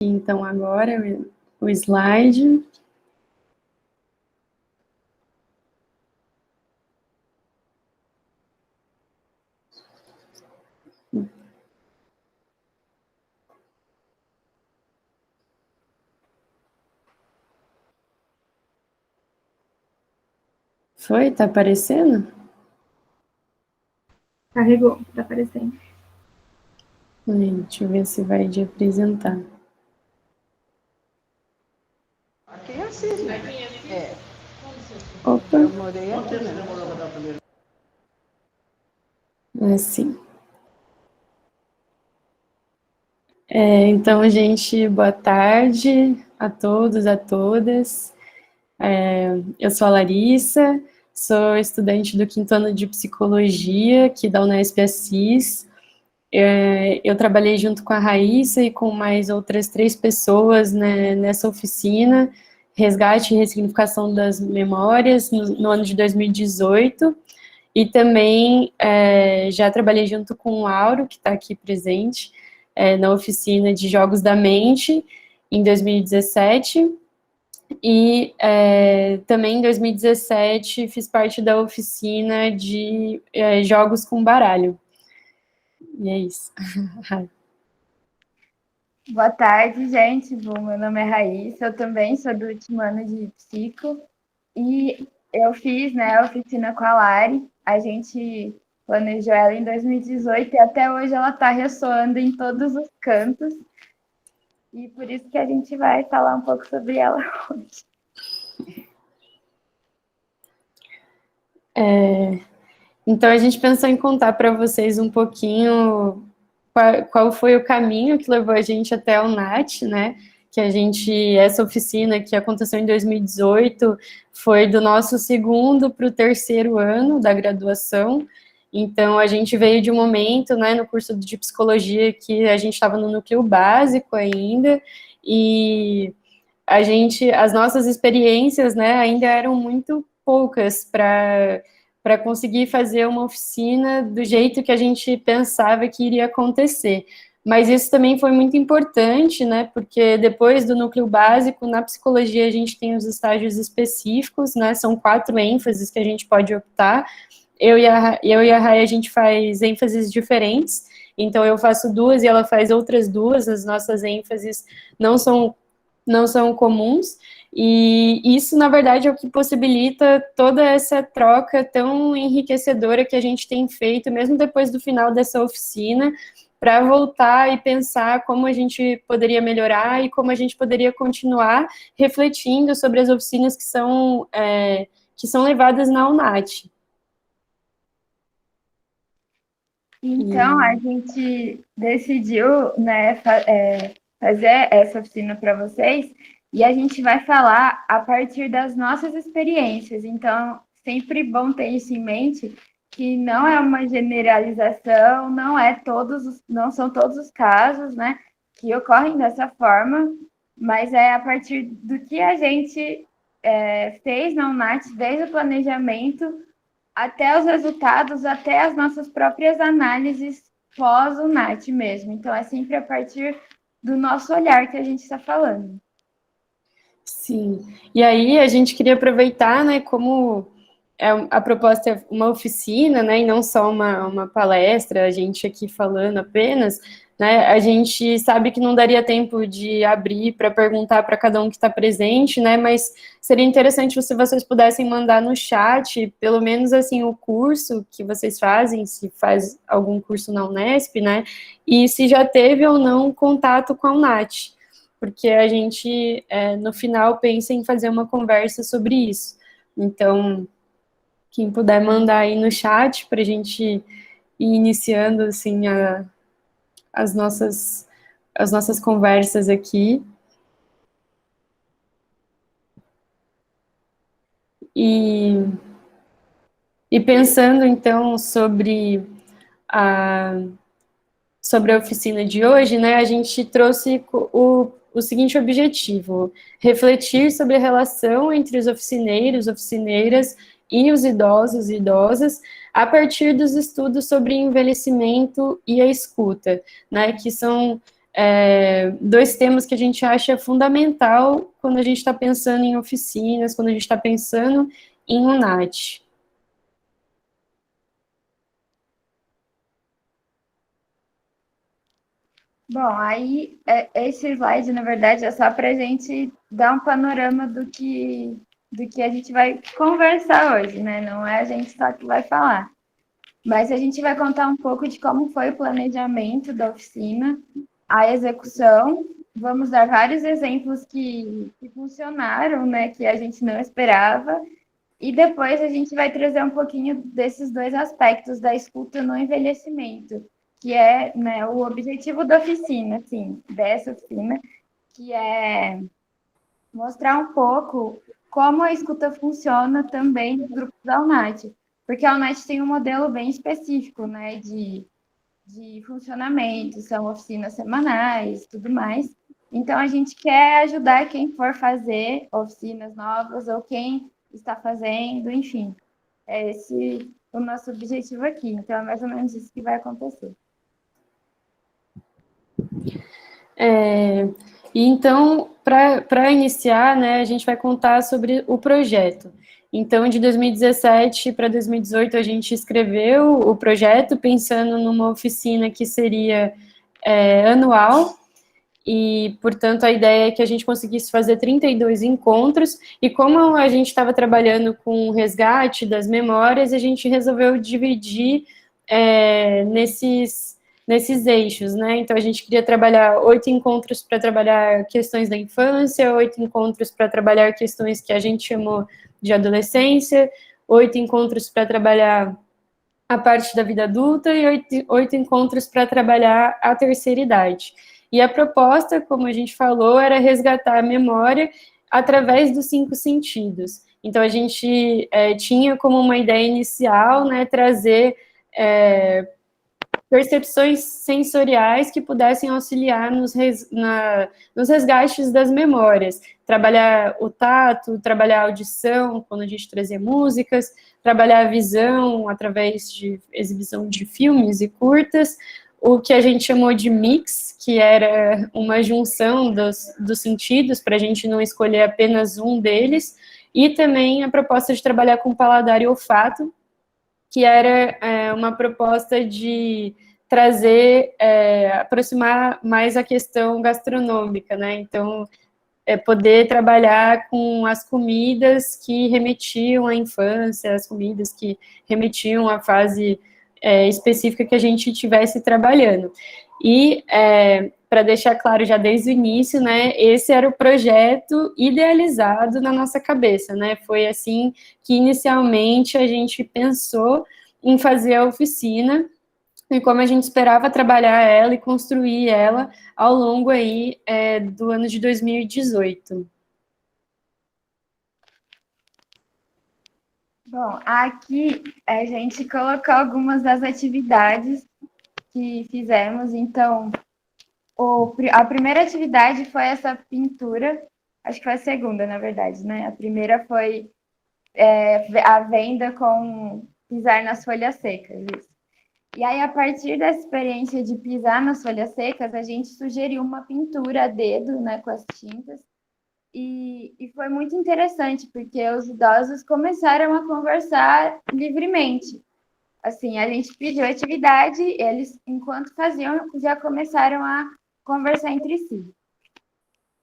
Então, agora o slide. Foi? Tá aparecendo? Carregou, tá aparecendo. Deixa eu ver se vai de apresentar. Aqui é assim, né? É. Opa. Eu morei aqui, né? Assim. Então, gente, boa tarde a todos, a todas. Eu sou a Larissa, sou estudante do quinto ano de psicologia aqui da Unesp Assis. Eu trabalhei junto com a Raíssa e com mais outras 3 pessoas, né, nessa oficina, Resgate e Ressignificação das Memórias, no ano de 2018, e também já trabalhei junto com o Auro, que está aqui presente, na oficina de Jogos da Mente, em 2017, e também em 2017 fiz parte da oficina de jogos com baralho. E é isso. Boa tarde, gente. Bom, meu nome é Raíssa, eu também sou do último ano de psico e eu fiz, né, a oficina com a Lari. A gente planejou ela em 2018 e até hoje ela está ressoando em todos os cantos. E por isso que a gente vai falar um pouco sobre ela hoje. Então, a gente pensou em contar para vocês um pouquinho qual foi o caminho que levou a gente até o NAT, né? Essa oficina que aconteceu em 2018 foi do nosso segundo para o terceiro ano da graduação. Então, a gente veio de um momento, né, no curso de psicologia que a gente estava no núcleo básico ainda, e as nossas experiências, né, ainda eram muito poucas para conseguir fazer uma oficina do jeito que a gente pensava que iria acontecer. Mas isso também foi muito importante, né, porque depois do núcleo básico, na psicologia a gente tem os estágios específicos, né, são 4 ênfases que a gente pode optar. Eu e a Rai, a gente faz ênfases diferentes, então eu faço 2 e ela faz outras 2, as nossas ênfases não são comuns, e isso, na verdade, é o que possibilita toda essa troca tão enriquecedora que a gente tem feito, mesmo depois do final dessa oficina, para voltar e pensar como a gente poderia melhorar e como a gente poderia continuar refletindo sobre as oficinas que são levadas na UNAT. Então, a gente decidiu, né, fazer essa oficina para vocês e a gente vai falar a partir das nossas experiências. Então, sempre bom ter isso em mente, que não é uma generalização, não são todos os casos, né, que ocorrem dessa forma, mas é a partir do que a gente fez na UNAT, desde o planejamento até os resultados, até as nossas próprias análises pós o NAT mesmo. Então, é sempre a partir do nosso olhar que a gente está falando. Sim, e aí a gente queria aproveitar, né, como a proposta é uma oficina, né, e não só uma palestra, a gente aqui falando apenas, né, a gente sabe que não daria tempo de abrir para perguntar para cada um que está presente, né, mas seria interessante se vocês pudessem mandar no chat, pelo menos, assim, o curso que vocês fazem, se faz algum curso na Unesp, né, e se já teve ou não contato com a UNAT, porque a gente, no final, pensa em fazer uma conversa sobre isso. Então, quem puder mandar aí no chat para a gente ir iniciando, assim, as nossas conversas aqui. E pensando, então, a, sobre a oficina de hoje, né, a gente trouxe o seguinte objetivo: refletir sobre a relação entre os oficineiros, oficineiras e os idosos e idosas, a partir dos estudos sobre envelhecimento e a escuta, né, que são dois temas que a gente acha fundamental quando a gente está pensando em oficinas, quando a gente está pensando em UNAT. Bom, aí esse slide, na verdade, é só para a gente dar um panorama do que a gente vai conversar hoje, né? Não é a gente só que vai falar. Mas a gente vai contar um pouco de como foi o planejamento da oficina, a execução. Vamos dar vários exemplos que funcionaram, né? Que a gente não esperava. E depois a gente vai trazer um pouquinho desses dois aspectos da escuta no envelhecimento, que é, né, o objetivo da oficina, assim, dessa oficina, que é mostrar um pouco como a escuta funciona também nos grupos da UNAT, porque a UNAT tem um modelo bem específico, né, de funcionamento, são oficinas semanais, tudo mais. Então, a gente quer ajudar quem for fazer oficinas novas ou quem está fazendo, enfim. É esse o nosso objetivo aqui. Então, é mais ou menos isso que vai acontecer. E então, para iniciar, né, a gente vai contar sobre o projeto. Então, de 2017 para 2018, a gente escreveu o projeto pensando numa oficina que seria anual, e, portanto, a ideia é que a gente conseguisse fazer 32 encontros, e como a gente estava trabalhando com o resgate das memórias, a gente resolveu dividir nesses eixos, né? Então, a gente queria trabalhar 8 encontros para trabalhar questões da infância, 8 encontros para trabalhar questões que a gente chamou de adolescência, 8 encontros para trabalhar a parte da vida adulta e 8 encontros para trabalhar a terceira idade. E a proposta, como a gente falou, era resgatar a memória através dos 5 sentidos. Então, a gente tinha como uma ideia inicial, né, trazer percepções sensoriais que pudessem auxiliar nos resgates das memórias. Trabalhar o tato, trabalhar a audição, quando a gente trazia músicas, trabalhar a visão através de exibição de filmes e curtas, o que a gente chamou de mix, que era uma junção dos sentidos, para a gente não escolher apenas um deles, e também a proposta de trabalhar com paladar e olfato, que era uma proposta de trazer, aproximar mais a questão gastronômica, né? Então, poder trabalhar com as comidas que remetiam à infância, as comidas que remetiam à fase específica que a gente estivesse trabalhando. E, para deixar claro já desde o início, né, esse era o projeto idealizado na nossa cabeça, né, foi assim que inicialmente a gente pensou em fazer a oficina, e como a gente esperava trabalhar ela e construir ela ao longo aí do ano de 2018. Bom, aqui a gente colocou algumas das atividades que fizemos. Então, a primeira atividade foi essa pintura, acho que foi a segunda, na verdade, né? A primeira foi a venda com pisar nas folhas secas. Isso. E aí, a partir dessa experiência de pisar nas folhas secas, a gente sugeriu uma pintura a dedo, né, com as tintas. E foi muito interessante, porque os idosos começaram a conversar livremente. Assim, a gente pediu atividade, eles, enquanto faziam, já começaram a conversar entre si.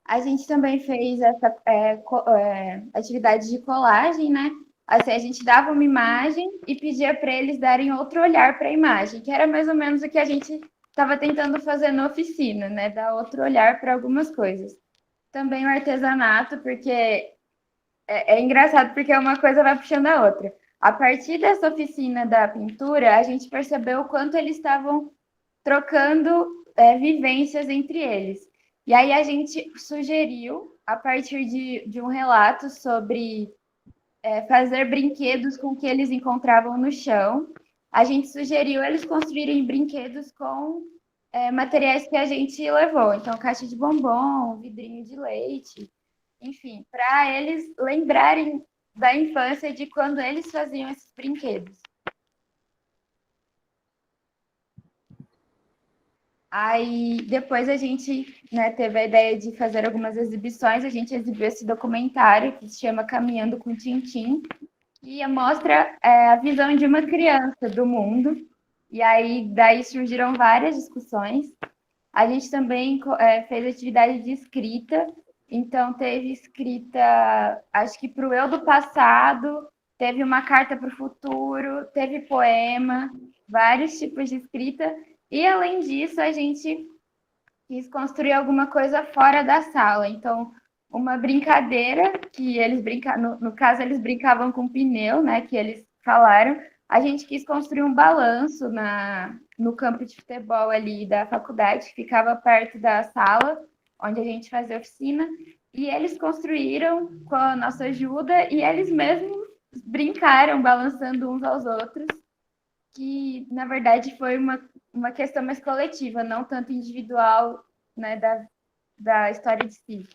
A gente também fez essa atividade de colagem, né? Assim, a gente dava uma imagem e pedia para eles darem outro olhar para a imagem, que era mais ou menos o que a gente estava tentando fazer na oficina, né? Dar outro olhar para algumas coisas. Também o artesanato, porque é engraçado, porque uma coisa vai puxando a outra. A partir dessa oficina da pintura, a gente percebeu o quanto eles estavam trocando vivências entre eles. E aí a gente sugeriu, a partir de um relato sobre fazer brinquedos com o que eles encontravam no chão, a gente sugeriu eles construírem brinquedos com materiais que a gente levou. Então, caixa de bombom, vidrinho de leite, enfim, para eles lembrarem da infância de quando eles faziam esses brinquedos. Aí depois a gente, né, teve a ideia de fazer algumas exibições, a gente exibiu esse documentário que se chama Caminhando com Tintim, e mostra a visão de uma criança do mundo, e aí daí surgiram várias discussões. A gente também fez atividade de escrita, então teve escrita, acho que para o eu do passado, teve uma carta para o futuro, teve poema, vários tipos de escrita, e além disso, a gente quis construir alguma coisa fora da sala. Então, uma brincadeira que eles brincavam, no caso, eles brincavam com pneu, né? Que eles falaram. A gente quis construir um balanço no campo de futebol ali da faculdade, que ficava perto da sala onde a gente fazia oficina. E eles construíram com a nossa ajuda e eles mesmos brincaram, balançando uns aos outros, que na verdade foi uma questão mais coletiva, não tanto individual, né, da história de si.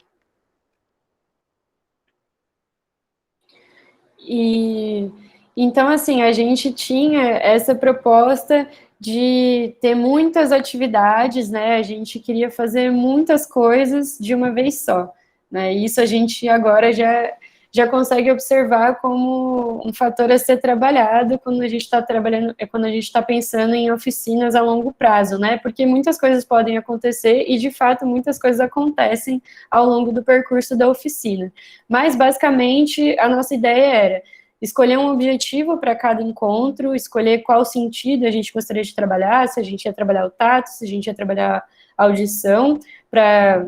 E então, assim, a gente tinha essa proposta de ter muitas atividades, né? A gente queria fazer muitas coisas de uma vez só, né? Isso a gente agora já consegue observar como um fator a ser trabalhado quando a gente está trabalhando, quando a gente está pensando em oficinas a longo prazo, né? Porque muitas coisas podem acontecer e, de fato, muitas coisas acontecem ao longo do percurso da oficina. Mas, basicamente, a nossa ideia era escolher um objetivo para cada encontro, escolher qual sentido a gente gostaria de trabalhar, se a gente ia trabalhar o tato, se a gente ia trabalhar a audição, para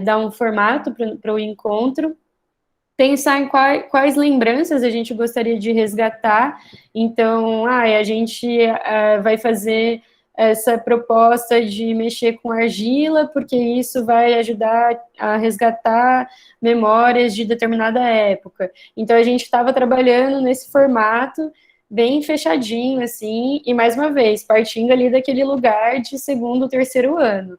dar um formato para o encontro, pensar em quais lembranças a gente gostaria de resgatar. Então, a gente vai fazer essa proposta de mexer com argila, porque isso vai ajudar a resgatar memórias de determinada época. Então, a gente estava trabalhando nesse formato bem fechadinho, assim, e mais uma vez, partindo ali daquele lugar de segundo, terceiro ano.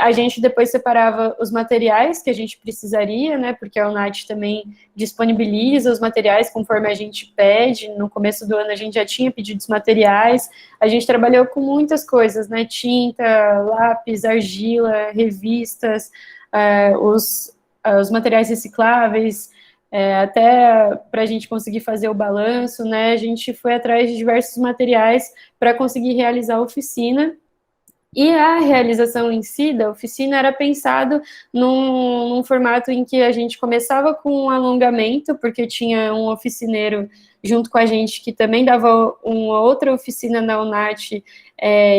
A gente depois separava os materiais que a gente precisaria, né, porque a UNAT também disponibiliza os materiais conforme a gente pede. No começo do ano a gente já tinha pedido os materiais, a gente trabalhou com muitas coisas, né, tinta, lápis, argila, revistas, os materiais recicláveis, até para a gente conseguir fazer o balanço, né, a gente foi atrás de diversos materiais para conseguir realizar a oficina. E a realização em si da oficina era pensado num formato em que a gente começava com um alongamento, porque tinha um oficineiro junto com a gente que também dava uma outra oficina na UNAT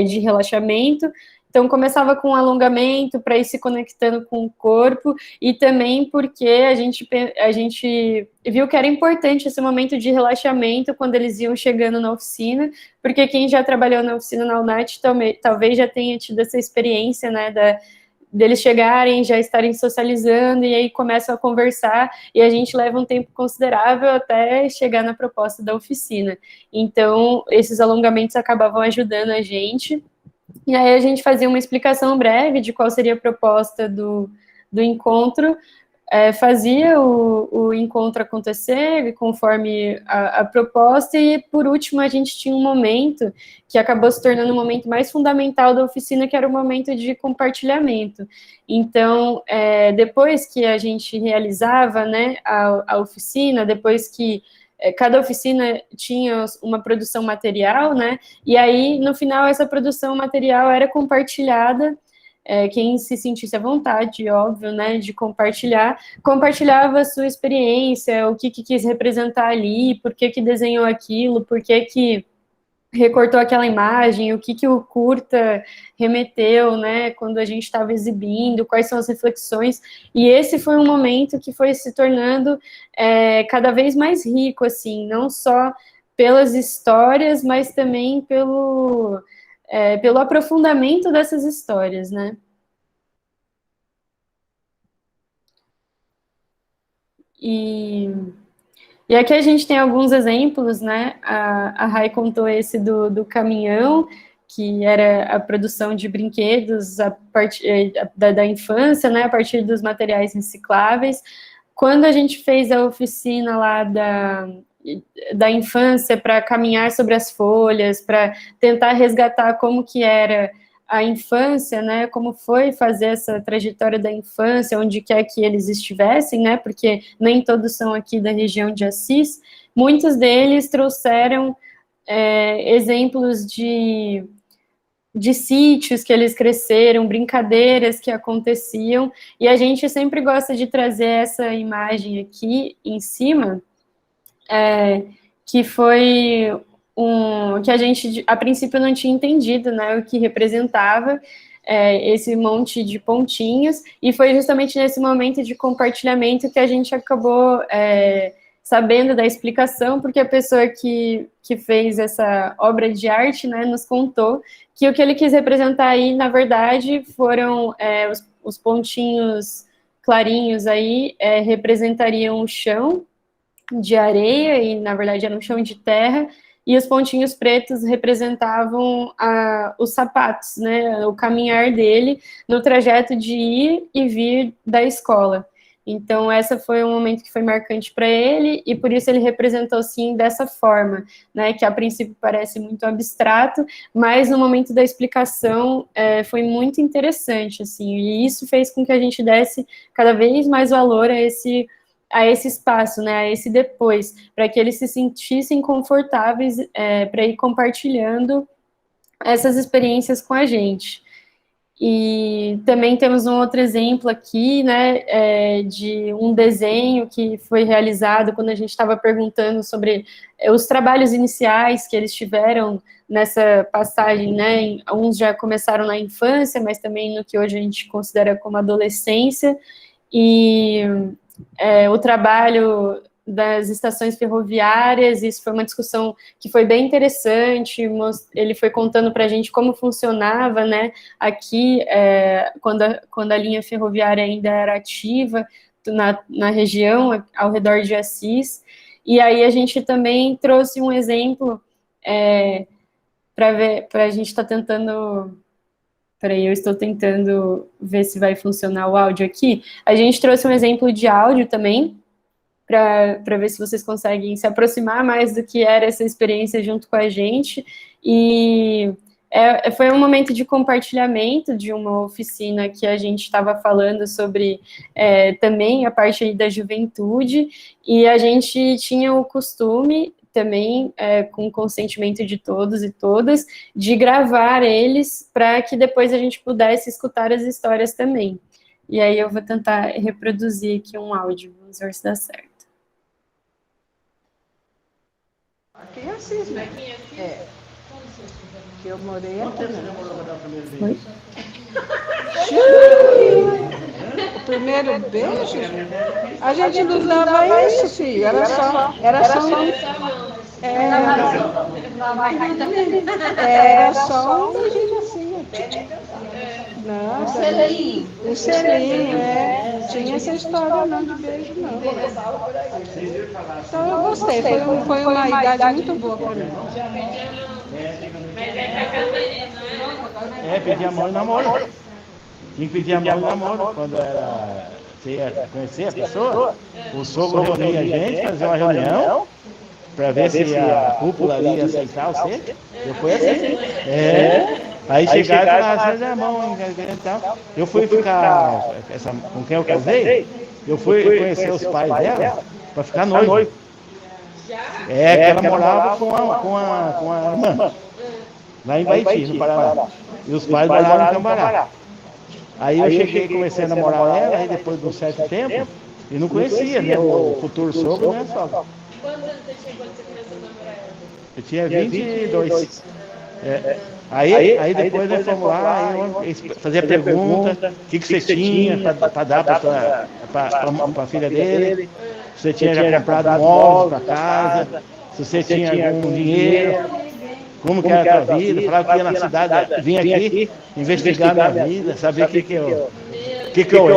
de relaxamento. Então, começava com um alongamento para ir se conectando com o corpo, e também porque a gente viu que era importante esse momento de relaxamento quando eles iam chegando na oficina, porque quem já trabalhou na oficina na UNAT talvez já tenha tido essa experiência, né, deles chegarem, já estarem socializando, e aí começam a conversar, e a gente leva um tempo considerável até chegar na proposta da oficina. Então, esses alongamentos acabavam ajudando a gente. E aí a gente fazia uma explicação breve de qual seria a proposta do encontro, fazia o encontro acontecer conforme a proposta, e por último a gente tinha um momento que acabou se tornando o momento mais fundamental da oficina, que era o momento de compartilhamento. Então, depois que a gente realizava, né, a oficina, depois que cada oficina tinha uma produção material, né, e aí, no final, essa produção material era compartilhada, quem se sentisse à vontade, óbvio, né, de compartilhava a sua experiência, o que quis representar ali, por que desenhou aquilo, por que recortou aquela imagem, o que o curta remeteu, né, quando a gente estava exibindo, quais são as reflexões. E esse foi um momento que foi se tornando cada vez mais rico, assim, não só pelas histórias, mas também pelo aprofundamento dessas histórias, né. E aqui a gente tem alguns exemplos, né? A Rai contou esse do caminhão, que era a produção de brinquedos a partir da infância, né? A partir dos materiais recicláveis. Quando a gente fez a oficina lá da infância para caminhar sobre as folhas, para tentar resgatar como que era a infância, né, como foi fazer essa trajetória da infância, onde quer que eles estivessem, né, porque nem todos são aqui da região de Assis, muitos deles trouxeram exemplos de sítios que eles cresceram, brincadeiras que aconteciam, e a gente sempre gosta de trazer essa imagem aqui em cima, que foi que a gente, a princípio, não tinha entendido, né, o que representava esse monte de pontinhos, e foi justamente nesse momento de compartilhamento que a gente acabou sabendo da explicação, porque a pessoa que fez essa obra de arte, né, nos contou que o que ele quis representar aí, na verdade, foram os pontinhos clarinhos aí, representariam o chão de areia, e na verdade era um chão de terra, e os pontinhos pretos representavam os sapatos, né, o caminhar dele no trajeto de ir e vir da escola. Então, essa foi um momento que foi marcante para ele, e por isso ele representou, sim, dessa forma, né, que a princípio parece muito abstrato, mas no momento da explicação foi muito interessante, assim, e isso fez com que a gente desse cada vez mais valor a esse espaço, né, a esse depois, para que eles se sentissem confortáveis para ir compartilhando essas experiências com a gente. E também temos um outro exemplo aqui, né, de um desenho que foi realizado quando a gente estava perguntando sobre os trabalhos iniciais que eles tiveram nessa passagem, né, uns já começaram na infância, mas também no que hoje a gente considera como adolescência, e o trabalho das estações ferroviárias, isso foi uma discussão que foi bem interessante, ele foi contando para a gente como funcionava, né, aqui, quando a linha ferroviária ainda era ativa, na região, ao redor de Assis, e aí a gente também trouxe um exemplo, para a gente estar tentando... Peraí, eu estou tentando ver se vai funcionar o áudio aqui. A gente trouxe um exemplo de áudio também, para ver se vocês conseguem se aproximar mais do que era essa experiência junto com a gente. E foi um momento de compartilhamento de uma oficina que a gente estava falando sobre também a parte aí da juventude, e a gente tinha o costume também, com o consentimento de todos e todas, de gravar eles para que depois a gente pudesse escutar as histórias também. E aí eu vou tentar reproduzir aqui um áudio, vamos ver se dá certo. Aqui é assim, né? Que eu morei aqui. Oi? O primeiro beijo, a gente não dava isso, filho. Era só um beijinho assim. Nossa, um selinho, Tinha essa história não de beijo, não. Então eu gostei, foi uma idade muito boa para mim. Pedir amor e namoro. Tinha que pedir amor e namoro quando você ia conhecer a pessoa. O sogro reunia a gente, fazia uma reunião para ver se a cúpula ia aceitar você. Eu fui assim. Aí chegaram e falaram, você é mão, eu fui ficar, com quem eu casei, eu fui conhecer os pais dela para ficar noivo. Que ela morava com a irmã, lá em Baiti, no Paraná. E os pais moravam em Cambará. Aí eu cheguei e comecei a namorar ela, aí depois de um certo tempo, e não conhecia, né, o futuro sogro, né, sogra. Quantos anos você tinha quando você começou a namorar ela? Eu tinha 22. Aí depois nós fomos lá, eu fazia pergunta, o que você tinha para dar para a filha dele, se você tinha já comprado móveis para casa, se você tinha algum dinheiro, como que era a tua vida, falava que ia na cidade, vinha aqui investigar minha vida, saber o que eu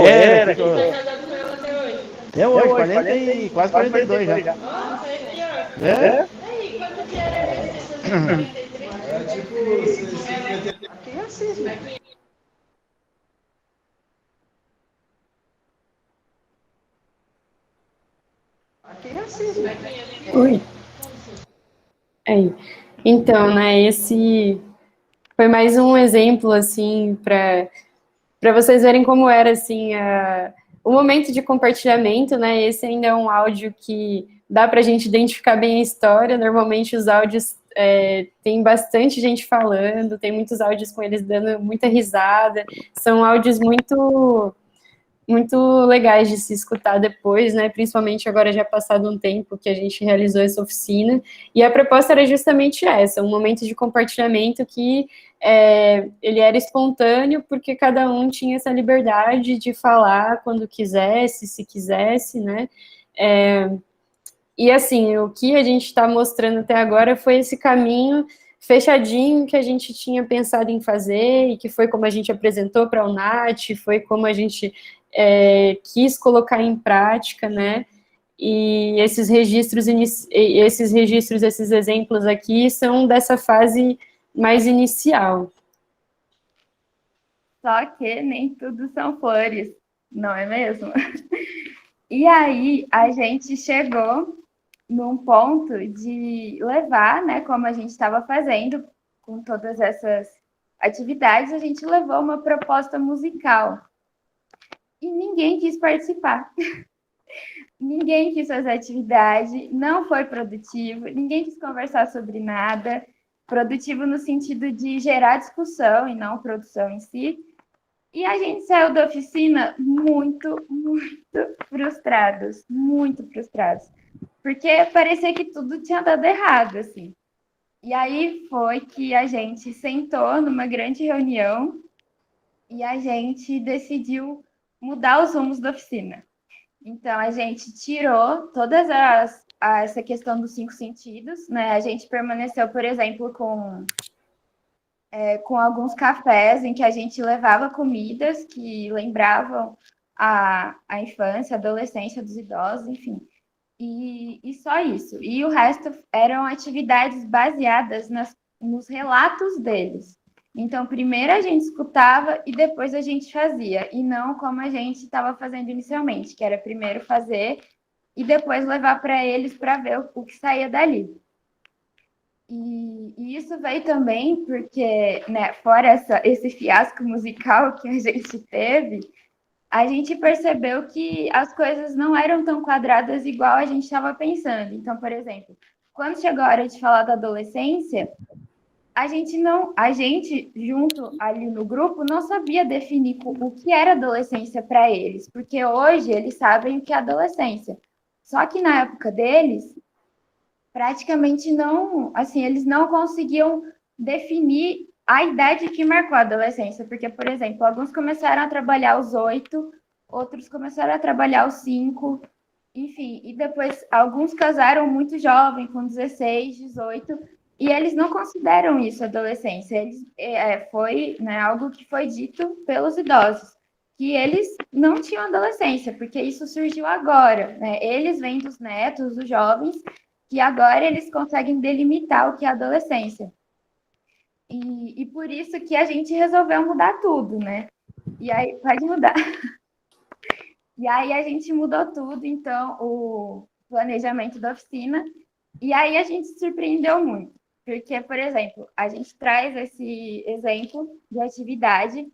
era. Você está casado com ela até hoje? Até hoje, quase 42 já. Nossa, é? Aí, quanto que era esse? Aqui é assim, né? Aqui é assim, né? Oi. Aí. Então, né, foi mais um exemplo, assim, para vocês verem como era, assim, o momento de compartilhamento, né? Esse ainda é um áudio que dá para a gente identificar bem a história. Normalmente os áudios tem bastante gente falando, tem muitos áudios com eles dando muita risada. São áudios muito legais de se escutar depois, né? Principalmente agora já passado um tempo que a gente realizou essa oficina. E a proposta era justamente essa, um momento de compartilhamento que ele era espontâneo, porque cada um tinha essa liberdade de falar quando quisesse, se quisesse, né? E assim, o que a gente está mostrando até agora foi esse caminho fechadinho que a gente tinha pensado em fazer, e que foi como a gente apresentou para a UNAT, foi como a gente quis colocar em prática, né? E esses registros, esses exemplos aqui são dessa fase mais inicial. Só que nem tudo são flores, não é mesmo? E aí a gente chegou num ponto de levar, né, como a gente estava fazendo com todas essas atividades, a gente levou uma proposta musical. E ninguém quis participar. Ninguém quis fazer atividade, não foi produtivo, ninguém quis conversar sobre nada. Produtivo no sentido de gerar discussão e não produção em si. E a gente saiu da oficina muito frustrados, muito frustrados. Porque parecia que tudo tinha dado errado, assim. E aí foi que a gente sentou numa grande reunião e a gente decidiu mudar os rumos da oficina. Então, a gente tirou todas essa questão dos 5 sentidos, né? A gente permaneceu, por exemplo, com alguns cafés em que a gente levava comidas que lembravam a infância, a adolescência dos idosos, enfim. E só isso. E o resto eram atividades baseadas nos relatos deles. Então, primeiro a gente escutava e depois a gente fazia, e não como a gente estava fazendo inicialmente, que era primeiro fazer e depois levar para eles para ver o que saía dali. E isso veio também porque, né, fora esse fiasco musical que a gente teve, a gente percebeu que as coisas não eram tão quadradas igual a gente estava pensando. Então, por exemplo, quando chegou a hora de falar da adolescência, a gente junto ali no grupo não sabia definir o que era adolescência para eles, porque hoje eles sabem o que é adolescência. Só que na época deles, praticamente não, assim, eles não conseguiam definir a idade que marcou a adolescência, porque, por exemplo, alguns começaram a trabalhar aos 8, outros começaram a trabalhar aos 5, enfim, e depois alguns casaram muito jovem, com 16, 18, e eles não consideram isso adolescência. Foi, né, algo que foi dito pelos idosos, que eles não tinham adolescência, porque isso surgiu agora, né? Eles vêm dos netos, dos jovens, que agora eles conseguem delimitar o que é adolescência. E por isso que a gente resolveu mudar tudo, né? E aí, pode mudar. E aí a gente mudou tudo, então, o planejamento da oficina, e aí a gente se surpreendeu muito. Porque, por exemplo, a gente traz esse exemplo de atividade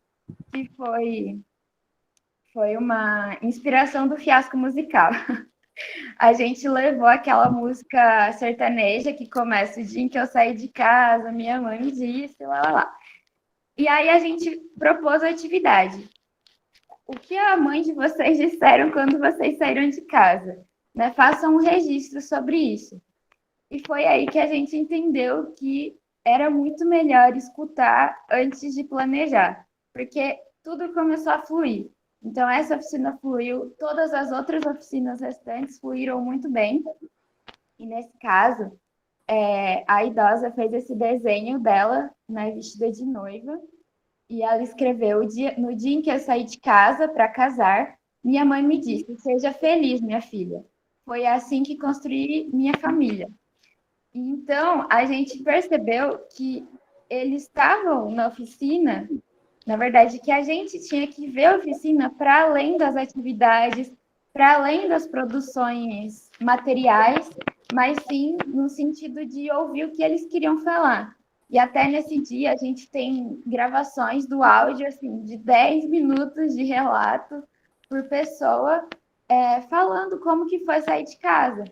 que foi uma inspiração do fiasco musical. A gente levou aquela música sertaneja que começa o dia em que eu saí de casa, minha mãe me disse, lá. E aí a gente propôs a atividade. O que a mãe de vocês disseram quando vocês saíram de casa? Né? Façam um registro sobre isso. E foi aí que a gente entendeu que era muito melhor escutar antes de planejar, porque tudo começou a fluir. Então, essa oficina fluiu, todas as outras oficinas restantes fluíram muito bem. E, nesse caso, a idosa fez esse desenho dela, né, vestida de noiva, e ela escreveu, no dia em que eu saí de casa para casar, minha mãe me disse, seja feliz, minha filha. Foi assim que construí minha família. Então, a gente percebeu que eles estavam na oficina, na verdade, que a gente tinha que ver a oficina para além das atividades, para além das produções materiais, mas sim no sentido de ouvir o que eles queriam falar. E até nesse dia a gente tem gravações do áudio, assim, de 10 minutos de relato por pessoa, falando como que foi sair de casa.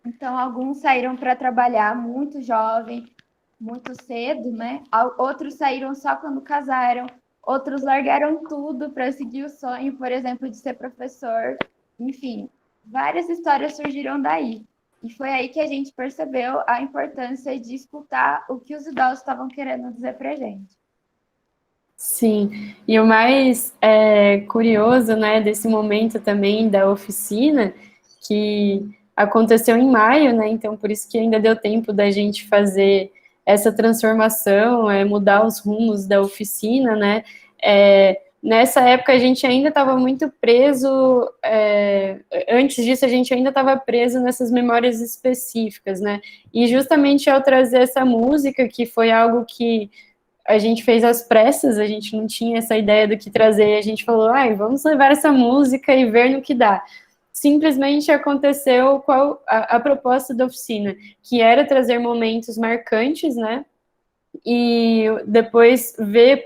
Então, alguns saíram para trabalhar muito jovem, muito cedo, né? Outros saíram só quando casaram, outros largaram tudo para seguir o sonho, por exemplo, de ser professor. Enfim, várias histórias surgiram daí. E foi aí que a gente percebeu a importância de escutar o que os idosos estavam querendo dizer para a gente. Sim, e o mais curioso, né, desse momento também da oficina, que aconteceu em maio, né, então por isso que ainda deu tempo da gente fazer essa transformação, mudar os rumos da oficina, né, nessa época a gente ainda estava muito preso, antes disso a gente ainda estava preso nessas memórias específicas, né, e justamente ao trazer essa música, que foi algo que a gente fez às pressas, a gente não tinha essa ideia do que trazer, a gente falou, vamos levar essa música e ver no que dá. Simplesmente aconteceu a proposta da oficina, que era trazer momentos marcantes, né, e depois ver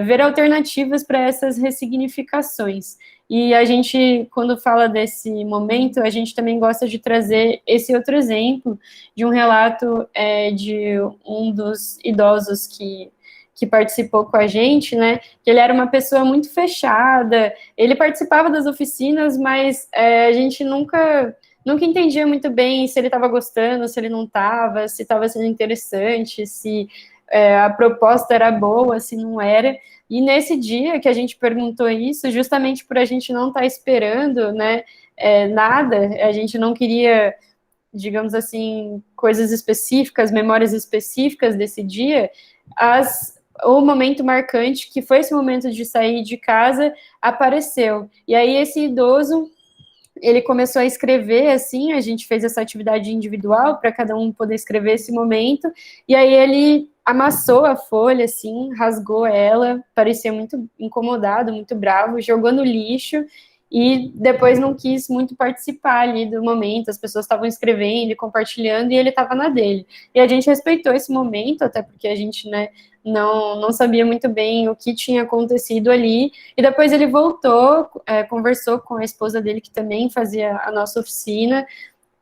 ver alternativas para essas ressignificações. E a gente, quando fala desse momento, a gente também gosta de trazer esse outro exemplo de um relato de um dos idosos que participou com a gente, né, que ele era uma pessoa muito fechada, ele participava das oficinas, mas a gente nunca entendia muito bem se ele estava gostando, se ele não estava, se estava sendo interessante, se a proposta era boa, se não era. E nesse dia que a gente perguntou isso, justamente por a gente não estar esperando, né, nada, a gente não queria, digamos assim, coisas específicas, memórias específicas desse dia, o momento marcante, que foi esse momento de sair de casa, apareceu. E aí esse idoso, ele começou a escrever, assim, a gente fez essa atividade individual para cada um poder escrever esse momento, e aí ele amassou a folha, assim, rasgou ela, parecia muito incomodado, muito bravo, jogou no lixo, e depois não quis muito participar ali do momento, as pessoas estavam escrevendo e compartilhando, e ele estava na dele. E a gente respeitou esse momento, até porque a gente, né, não sabia muito bem o que tinha acontecido ali, e depois ele voltou, conversou com a esposa dele, que também fazia a nossa oficina,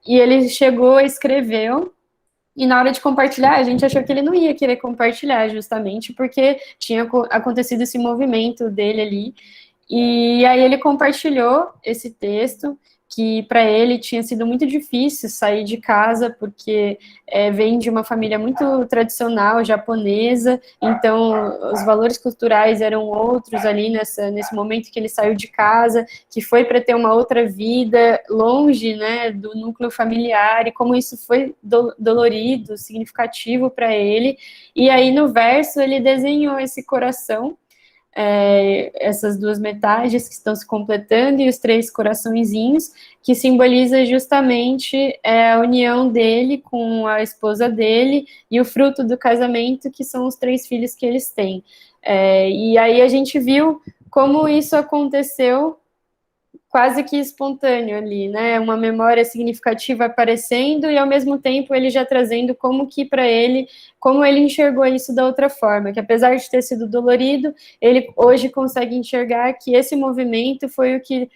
e ele chegou, escreveu, e na hora de compartilhar, a gente achou que ele não ia querer compartilhar, justamente porque tinha acontecido esse movimento dele ali, e aí ele compartilhou esse texto, que para ele tinha sido muito difícil sair de casa, porque vem de uma família muito tradicional, japonesa, então os valores culturais eram outros ali nesse momento que ele saiu de casa, que foi para ter uma outra vida, longe, né, do núcleo familiar, e como isso foi dolorido, significativo para ele, e aí no verso ele desenhou esse coração, essas duas metades que estão se completando, e os 3 coraçõezinhos, que simboliza justamente a união dele com a esposa dele, e o fruto do casamento, que são os 3 filhos que eles têm. E aí a gente viu como isso aconteceu quase que espontâneo ali, né, uma memória significativa aparecendo, e ao mesmo tempo ele já trazendo como ele enxergou isso da outra forma, que apesar de ter sido dolorido, ele hoje consegue enxergar que esse movimento foi o que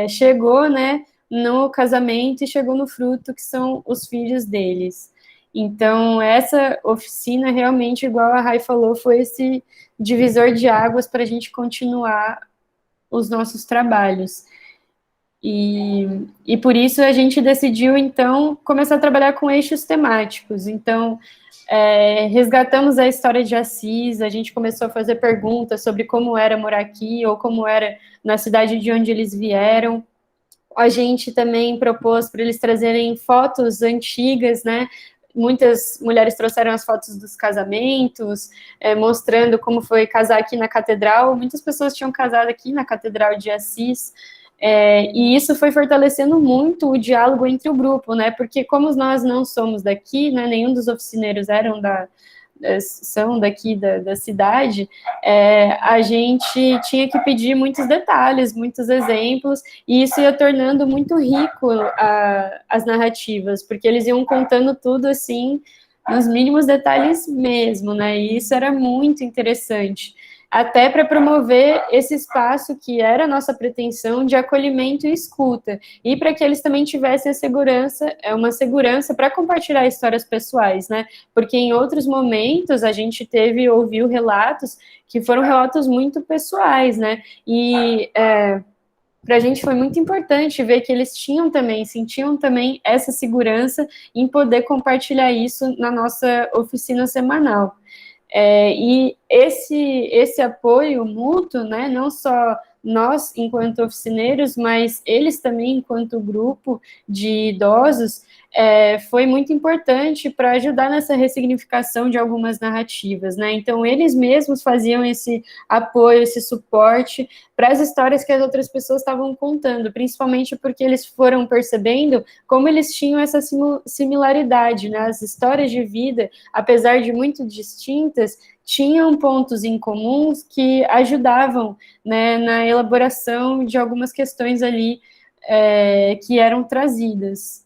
chegou, né, no casamento e chegou no fruto, que são os filhos deles. Então, essa oficina realmente, igual a Rai falou, foi esse divisor de águas para a gente continuar os nossos trabalhos. E por isso a gente decidiu, então, começar a trabalhar com eixos temáticos. Então, resgatamos a história de Assis, a gente começou a fazer perguntas sobre como era morar aqui, ou como era na cidade de onde eles vieram. A gente também propôs para eles trazerem fotos antigas, né? Muitas mulheres trouxeram as fotos dos casamentos, mostrando como foi casar aqui na catedral. Muitas pessoas tinham casado aqui na Catedral de Assis, e isso foi fortalecendo muito o diálogo entre o grupo, né? Porque como nós não somos daqui, né? Nenhum dos oficineiros são daqui da cidade, a gente tinha que pedir muitos detalhes, muitos exemplos, e isso ia tornando muito rico as narrativas, porque eles iam contando tudo assim, nos mínimos detalhes mesmo, né? E isso era muito interessante, até para promover esse espaço que era a nossa pretensão de acolhimento e escuta, e para que eles também tivessem a segurança, uma segurança para compartilhar histórias pessoais, né? Porque em outros momentos a gente ouviu relatos que foram relatos muito pessoais, né? E para a gente foi muito importante ver que eles sentiam também essa segurança em poder compartilhar isso na nossa oficina semanal. E esse apoio mútuo, né, não só nós enquanto oficineiros, mas eles também enquanto grupo de idosos, foi muito importante para ajudar nessa ressignificação de algumas narrativas, né? Então, eles mesmos faziam esse apoio, esse suporte para as histórias que as outras pessoas estavam contando, principalmente porque eles foram percebendo como eles tinham essa similaridade, né? As histórias de vida, apesar de muito distintas, tinham pontos em comuns que ajudavam, né, na elaboração de algumas questões ali que eram trazidas.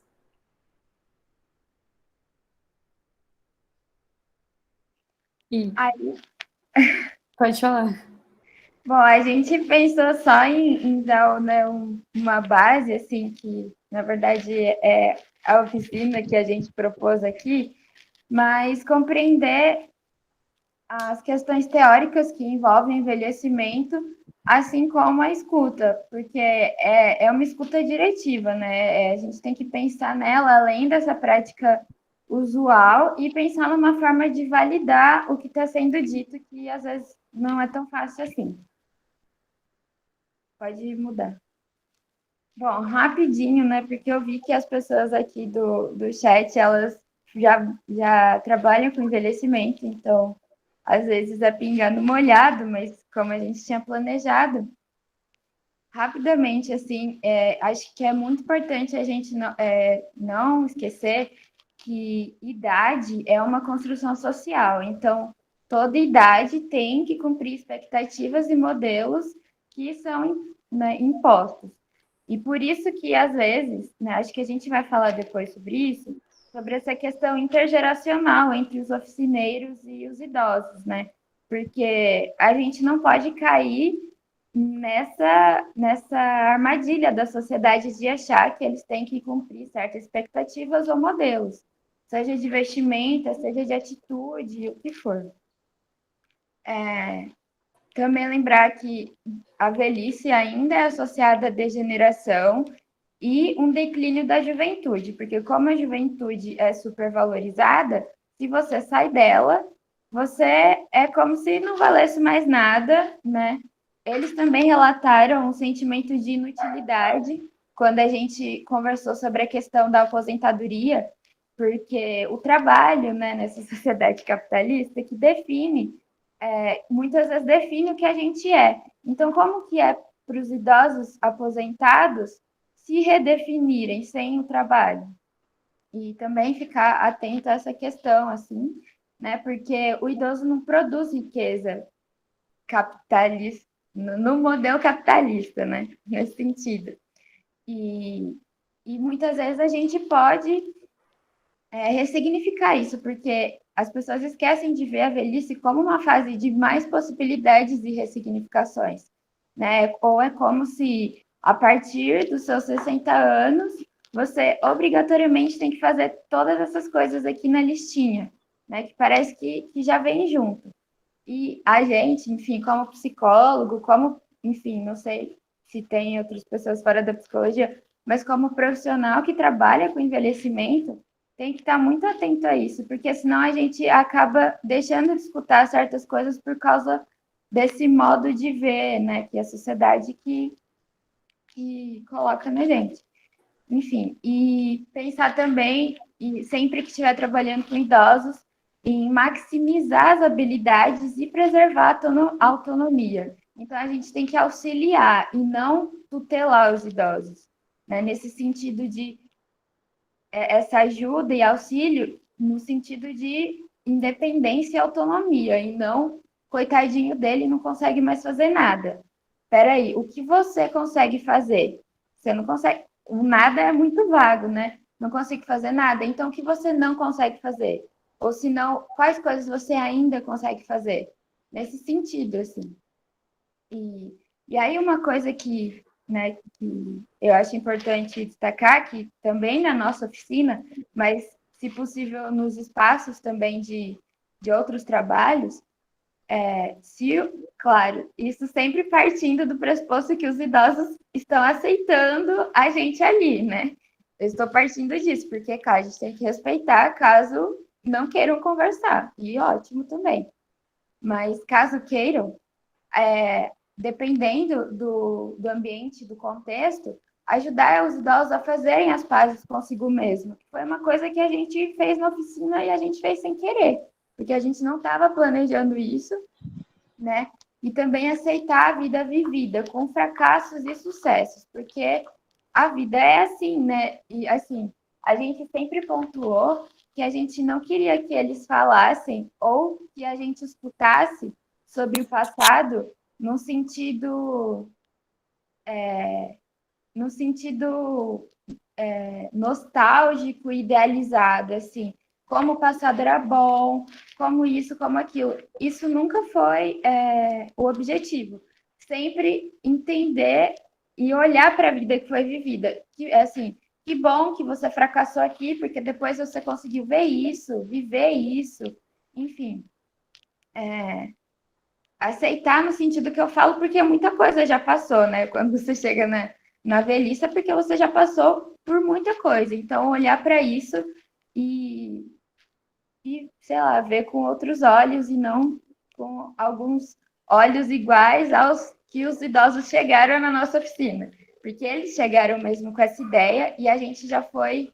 Aí, Pode falar. bom, a gente pensou só em dar, né, uma base, assim, que na verdade é a oficina que a gente propôs aqui, mas compreender as questões teóricas que envolvem envelhecimento, assim como a escuta, porque é uma escuta diretiva, né? A gente tem que pensar nela além dessa prática usual e pensar numa forma de validar o que está sendo dito, que às vezes não é tão fácil assim. Pode mudar. Bom, rapidinho, né? Porque eu vi que as pessoas aqui do chat, elas já trabalham com envelhecimento, então às vezes é pingando molhado, mas como a gente tinha planejado, rapidamente, assim, acho que é muito importante a gente não esquecer que idade é uma construção social, então toda idade tem que cumprir expectativas e modelos que são, né, impostos. E por isso que, às vezes, né, acho que a gente vai falar depois sobre isso, sobre essa questão intergeracional entre os oficineiros e os idosos, né? Porque a gente não pode cair nessa armadilha da sociedade de achar que eles têm que cumprir certas expectativas ou modelos, seja de vestimenta, seja de atitude, o que for. Também lembrar que a velhice ainda é associada à degeneração e um declínio da juventude, porque como a juventude é supervalorizada, se você sai dela, você é como se não valesse mais nada, né? Eles também relataram um sentimento de inutilidade quando a gente conversou sobre a questão da aposentadoria, porque o trabalho, né, nessa sociedade capitalista que muitas vezes define o que a gente é. Então, como que é para os idosos aposentados se redefinirem sem o trabalho? E também ficar atento a essa questão, assim, né? Porque o idoso não produz riqueza capitalista, no modelo capitalista, né? Nesse sentido. E muitas vezes a gente pode ressignificar isso, porque as pessoas esquecem de ver a velhice como uma fase de mais possibilidades e ressignificações, né? Ou é como se, a partir dos seus 60 anos, você obrigatoriamente tem que fazer todas essas coisas aqui na listinha, né? Que parece que já vem junto. E a gente, enfim, como psicólogo, enfim, não sei se tem outras pessoas fora da psicologia, mas como profissional que trabalha com envelhecimento, tem que estar muito atento a isso, porque senão a gente acaba deixando de escutar certas coisas por causa desse modo de ver, né, que a sociedade que coloca na gente. Enfim, e pensar também, e sempre que estiver trabalhando com idosos, em maximizar as habilidades e preservar a autonomia. Então, a gente tem que auxiliar e não tutelar os idosos, né? Nesse sentido de essa ajuda e auxílio no sentido de independência e autonomia, e não, coitadinho dele, não consegue mais fazer nada. Espera aí, o que você consegue fazer? Você não consegue. O nada é muito vago, né? Não consigo fazer nada. Então, o que você não consegue fazer? Ou se não, quais coisas você ainda consegue fazer? Nesse sentido, assim. E aí uma coisa que, né, que eu acho importante destacar, que também na nossa oficina, mas se possível nos espaços também de outros trabalhos, se, claro, isso sempre partindo do pressuposto que os idosos estão aceitando a gente ali, né? Eu estou partindo disso, porque, claro, a gente tem que respeitar caso não queiram conversar, e ótimo também. Mas caso queiram, dependendo do ambiente, do contexto, ajudar os idosos a fazerem as pazes consigo mesmo. Foi uma coisa que a gente fez na oficina e a gente fez sem querer, porque a gente não estava planejando isso, né? E também aceitar a vida vivida, com fracassos e sucessos, porque a vida é assim, né? E assim, a gente sempre pontuou que a gente não queria que eles falassem ou que a gente escutasse sobre o passado no sentido, no sentido nostálgico, idealizado, assim, como o passado era bom, como isso, como aquilo. Isso nunca foi o objetivo. Sempre entender e olhar para a vida que foi vivida. Que, assim, que bom que você fracassou aqui, porque depois você conseguiu ver isso, viver isso, enfim. Aceitar no sentido que eu falo, porque muita coisa já passou, né? Quando você chega na velhice, é porque você já passou por muita coisa. Então, olhar para isso e, sei lá, ver com outros olhos e não com alguns olhos iguais aos que os idosos chegaram na nossa oficina. Porque eles chegaram mesmo com essa ideia e a gente já foi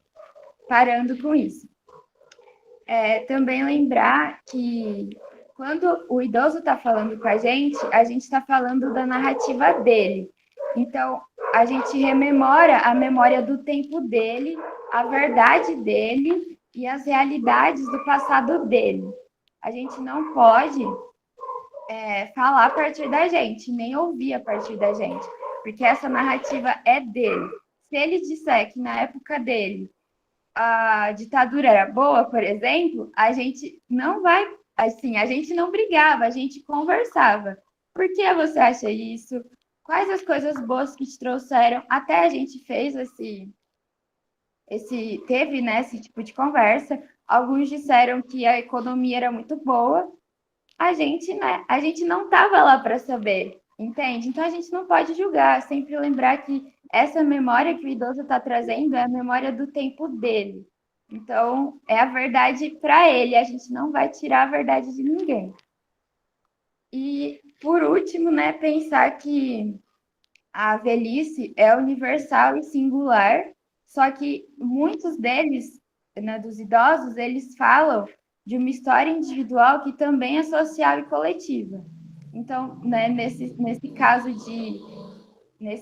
parando com isso. Também lembrar que quando o idoso está falando com a gente está falando da narrativa dele. Então, a gente rememora a memória do tempo dele, a verdade dele e as realidades do passado dele. A gente não pode falar a partir da gente, nem ouvir a partir da gente, porque essa narrativa é dele. Se ele disser que na época dele a ditadura era boa, por exemplo, a gente não vai, assim, a gente não brigava, a gente conversava. Por que você acha isso? Quais as coisas boas que te trouxeram? Até a gente fez teve, né, esse tipo de conversa. Alguns disseram que a economia era muito boa. A gente não estava lá para saber, entende? Então a gente não pode julgar, sempre lembrar que essa memória que o idoso está trazendo é a memória do tempo dele. Então, é a verdade para ele, a gente não vai tirar a verdade de ninguém. E, por último, né, pensar que a velhice é universal e singular, só que muitos deles, né, dos idosos, eles falam de uma história individual que também é social e coletiva. Então, né, nesse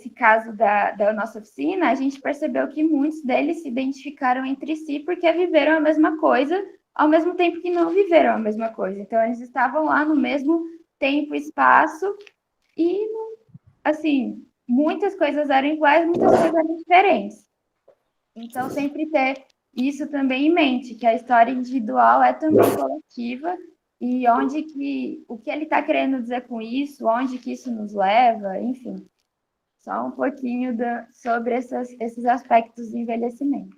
caso da nossa oficina, a gente percebeu que muitos deles se identificaram entre si porque viveram a mesma coisa, ao mesmo tempo que não viveram a mesma coisa. Então, eles estavam lá no mesmo tempo e espaço e, assim, muitas coisas eram iguais, muitas coisas eram diferentes. Então, sempre ter isso também em mente, que a história individual é também coletiva e o que ele está querendo dizer com isso, onde que isso nos leva, enfim. Só um pouquinho sobre esses aspectos de envelhecimento.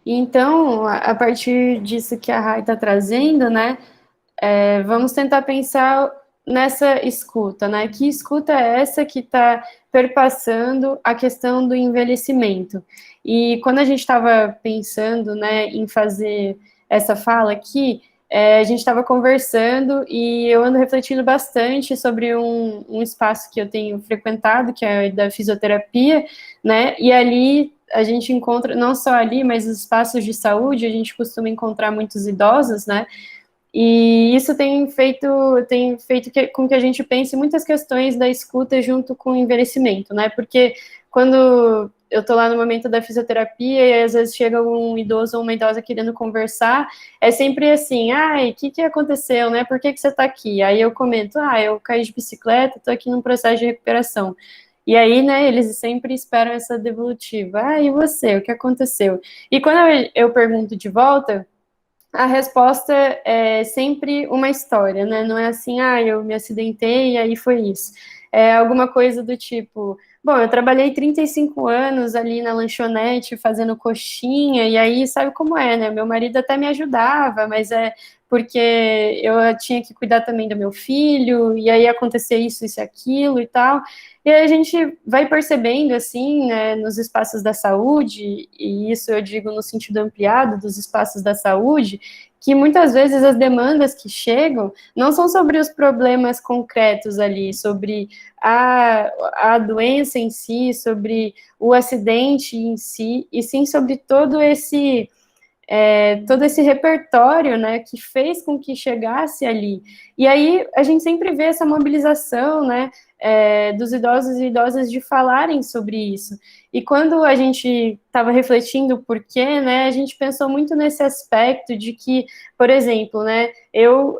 Então, a partir disso que a Rai está trazendo, né, vamos tentar pensar nessa escuta, né? Que escuta é essa que está perpassando a questão do envelhecimento? E quando a gente estava pensando, né, em fazer essa fala aqui, a gente estava conversando e eu ando refletindo bastante sobre um espaço que eu tenho frequentado, que é da fisioterapia, né? E ali a gente encontra, não só ali, mas os espaços de saúde, a gente costuma encontrar muitos idosos, né? E isso tem feito com que a gente pense muitas questões da escuta junto com o envelhecimento, né? Porque quando eu estou lá no momento da fisioterapia e às vezes chega um idoso ou uma idosa querendo conversar, é sempre assim, ai, o que aconteceu, né? Por que você está aqui? Aí eu comento, eu caí de bicicleta, estou aqui num processo de recuperação. E aí, né, eles sempre esperam essa devolutiva. Ah, e você? O que aconteceu? E quando eu pergunto de volta, a resposta é sempre uma história, né? Não é assim, ah, eu me acidentei e aí foi isso. É alguma coisa do tipo, bom, eu trabalhei 35 anos ali na lanchonete fazendo coxinha, e aí sabe como é, né? Meu marido até me ajudava, mas é porque eu tinha que cuidar também do meu filho, e aí acontecia isso, isso e aquilo e tal. E aí a gente vai percebendo, assim, né, nos espaços da saúde, e isso eu digo no sentido ampliado dos espaços da saúde, que muitas vezes as demandas que chegam não são sobre os problemas concretos ali, sobre a doença em si, sobre o acidente em si, e sim sobre todo esse repertório, né, que fez com que chegasse ali. E aí a gente sempre vê essa mobilização, né, dos idosos e idosas de falarem sobre isso. E quando a gente estava refletindo o porquê, né, a gente pensou muito nesse aspecto de que, por exemplo, né, eu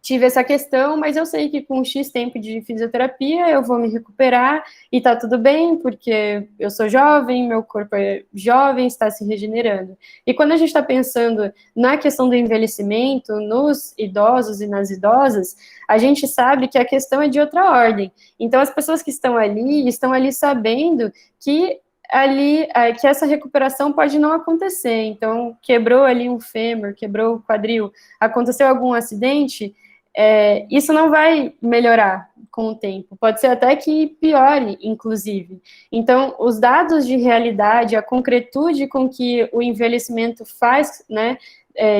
tive essa questão, mas eu sei que com X tempo de fisioterapia eu vou me recuperar e tá tudo bem, porque eu sou jovem, meu corpo é jovem, está se regenerando. E quando a gente está pensando na questão do envelhecimento, nos idosos e nas idosas, a gente sabe que a questão é de outra ordem. Então, as pessoas que estão ali sabendo que que essa recuperação pode não acontecer. Então, quebrou ali um fêmur, quebrou o quadril, aconteceu algum acidente, isso não vai melhorar com o tempo, pode ser até que piore, inclusive. Então, os dados de realidade, a concretude com que o envelhecimento faz, né,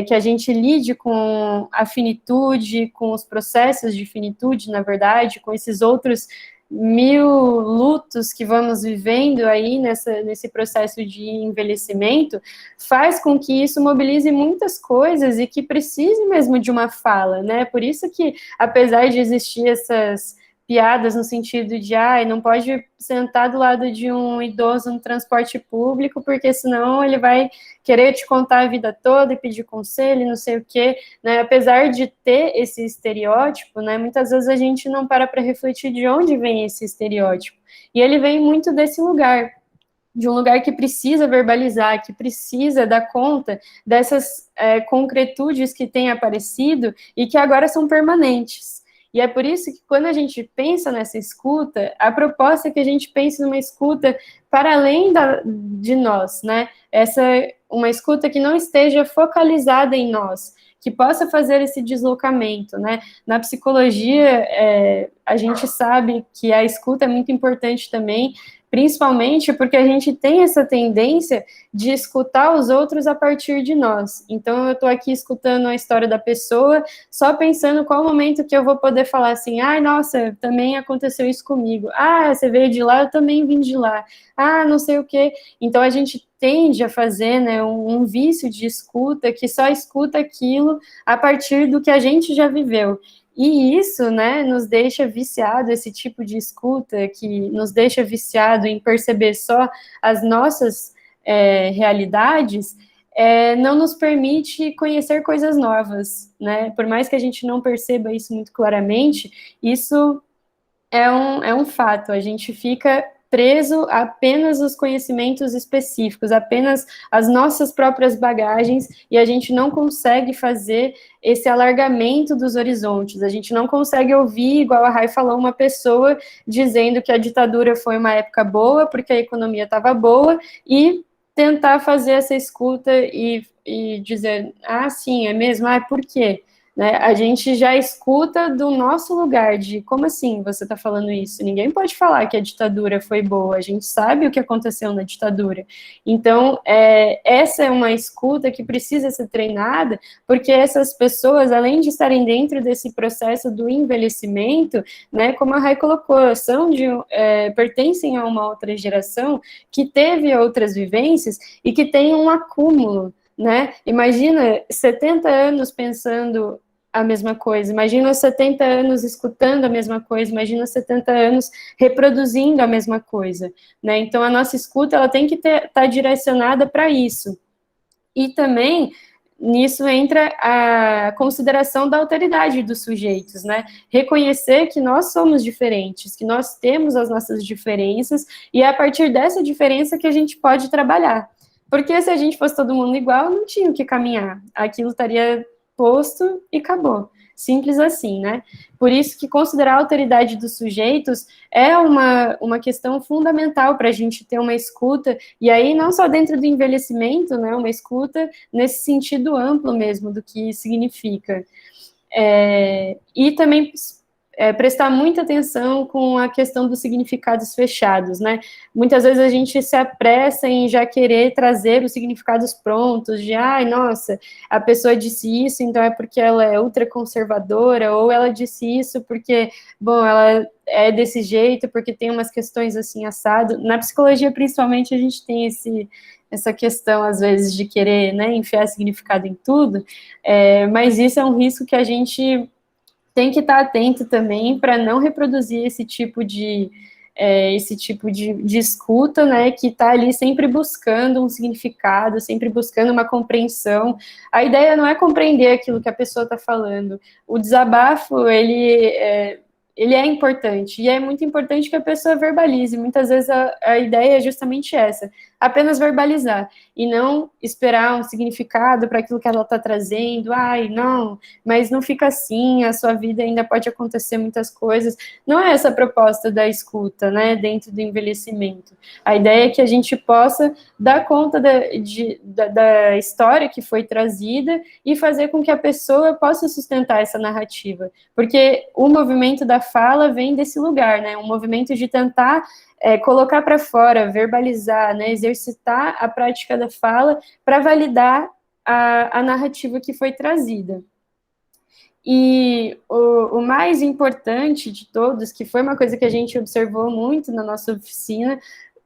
que a gente lide com a finitude, com os processos de finitude, na verdade, com esses outros 1000 lutos que vamos vivendo aí nesse processo de envelhecimento, faz com que isso mobilize muitas coisas e que precise mesmo de uma fala, né? Por isso que, apesar de existir essas piadas no sentido de, não pode sentar do lado de um idoso no transporte público, porque senão ele vai querer te contar a vida toda e pedir conselho, não sei o quê, né? Apesar de ter esse estereótipo, né, muitas vezes a gente não para refletir de onde vem esse estereótipo. E ele vem muito desse lugar, de um lugar que precisa verbalizar, que precisa dar conta dessas concretudes que têm aparecido e que agora são permanentes. E é por isso que quando a gente pensa nessa escuta, a proposta é que a gente pense numa escuta para além de nós, né? Uma escuta que não esteja focalizada em nós, que possa fazer esse deslocamento, né? Na psicologia, a gente sabe que a escuta é muito importante também, principalmente porque a gente tem essa tendência de escutar os outros a partir de nós. Então, eu estou aqui escutando a história da pessoa, só pensando qual momento que eu vou poder falar assim, nossa, também aconteceu isso comigo. Você veio de lá, eu também vim de lá. Não sei o quê. Então, a gente tende a fazer, né, um vício de escuta que só escuta aquilo a partir do que a gente já viveu. E isso, né, nos deixa viciado, esse tipo de escuta que nos deixa viciado em perceber só as nossas realidades, não nos permite conhecer coisas novas, né? Por mais que a gente não perceba isso muito claramente, isso é um fato. A gente fica preso a apenas os conhecimentos específicos, apenas as nossas próprias bagagens, e a gente não consegue fazer esse alargamento dos horizontes, a gente não consegue ouvir, igual a Rai falou, uma pessoa dizendo que a ditadura foi uma época boa, porque a economia estava boa, e tentar fazer essa escuta e dizer, sim, é mesmo? Por quê? Né? A gente já escuta do nosso lugar de, como assim você está falando isso? Ninguém pode falar que a ditadura foi boa, a gente sabe o que aconteceu na ditadura. Então, essa é uma escuta que precisa ser treinada, porque essas pessoas, além de estarem dentro desse processo do envelhecimento, né, como a Rai colocou, pertencem a uma outra geração que teve outras vivências e que tem um acúmulo, né? Imagina 70 anos pensando a mesma coisa, imagina 70 anos escutando a mesma coisa, imagina 70 anos reproduzindo a mesma coisa, né? Então, a nossa escuta, ela tem que estar direcionada para isso. E também, nisso entra a consideração da alteridade dos sujeitos, né? Reconhecer que nós somos diferentes, que nós temos as nossas diferenças, e é a partir dessa diferença que a gente pode trabalhar. Porque se a gente fosse todo mundo igual, não tinha o que caminhar. Aquilo estaria posto e acabou. Simples assim, né? Por isso que considerar a alteridade dos sujeitos é uma questão fundamental para a gente ter uma escuta, e aí não só dentro do envelhecimento, né? Uma escuta nesse sentido amplo mesmo do que significa. E também prestar muita atenção com a questão dos significados fechados, né? Muitas vezes a gente se apressa em já querer trazer os significados prontos, de, ai, nossa, a pessoa disse isso, então é porque ela é ultraconservadora, ou ela disse isso porque, bom, ela é desse jeito, porque tem umas questões assim, assado. Na psicologia, principalmente, a gente tem essa questão, às vezes, de querer, né, enfiar significado em tudo, mas isso é um risco que a gente tem que estar atento também para não reproduzir esse tipo de escuta, né, que está ali sempre buscando um significado, sempre buscando uma compreensão. A ideia não é compreender aquilo que a pessoa está falando. O desabafo, ele é importante, e é muito importante que a pessoa verbalize. Muitas vezes a ideia é justamente essa, apenas verbalizar, e não esperar um significado para aquilo que ela está trazendo. Ai, não, mas não fica assim, a sua vida ainda pode acontecer muitas coisas. Não é essa a proposta da escuta, né, dentro do envelhecimento. A ideia é que a gente possa dar conta da história que foi trazida e fazer com que a pessoa possa sustentar essa narrativa, porque o movimento da fala vem desse lugar, né, um movimento de tentar colocar para fora, verbalizar, né, exercitar a prática da fala para validar a narrativa que foi trazida. E o mais importante de todos, que foi uma coisa que a gente observou muito na nossa oficina,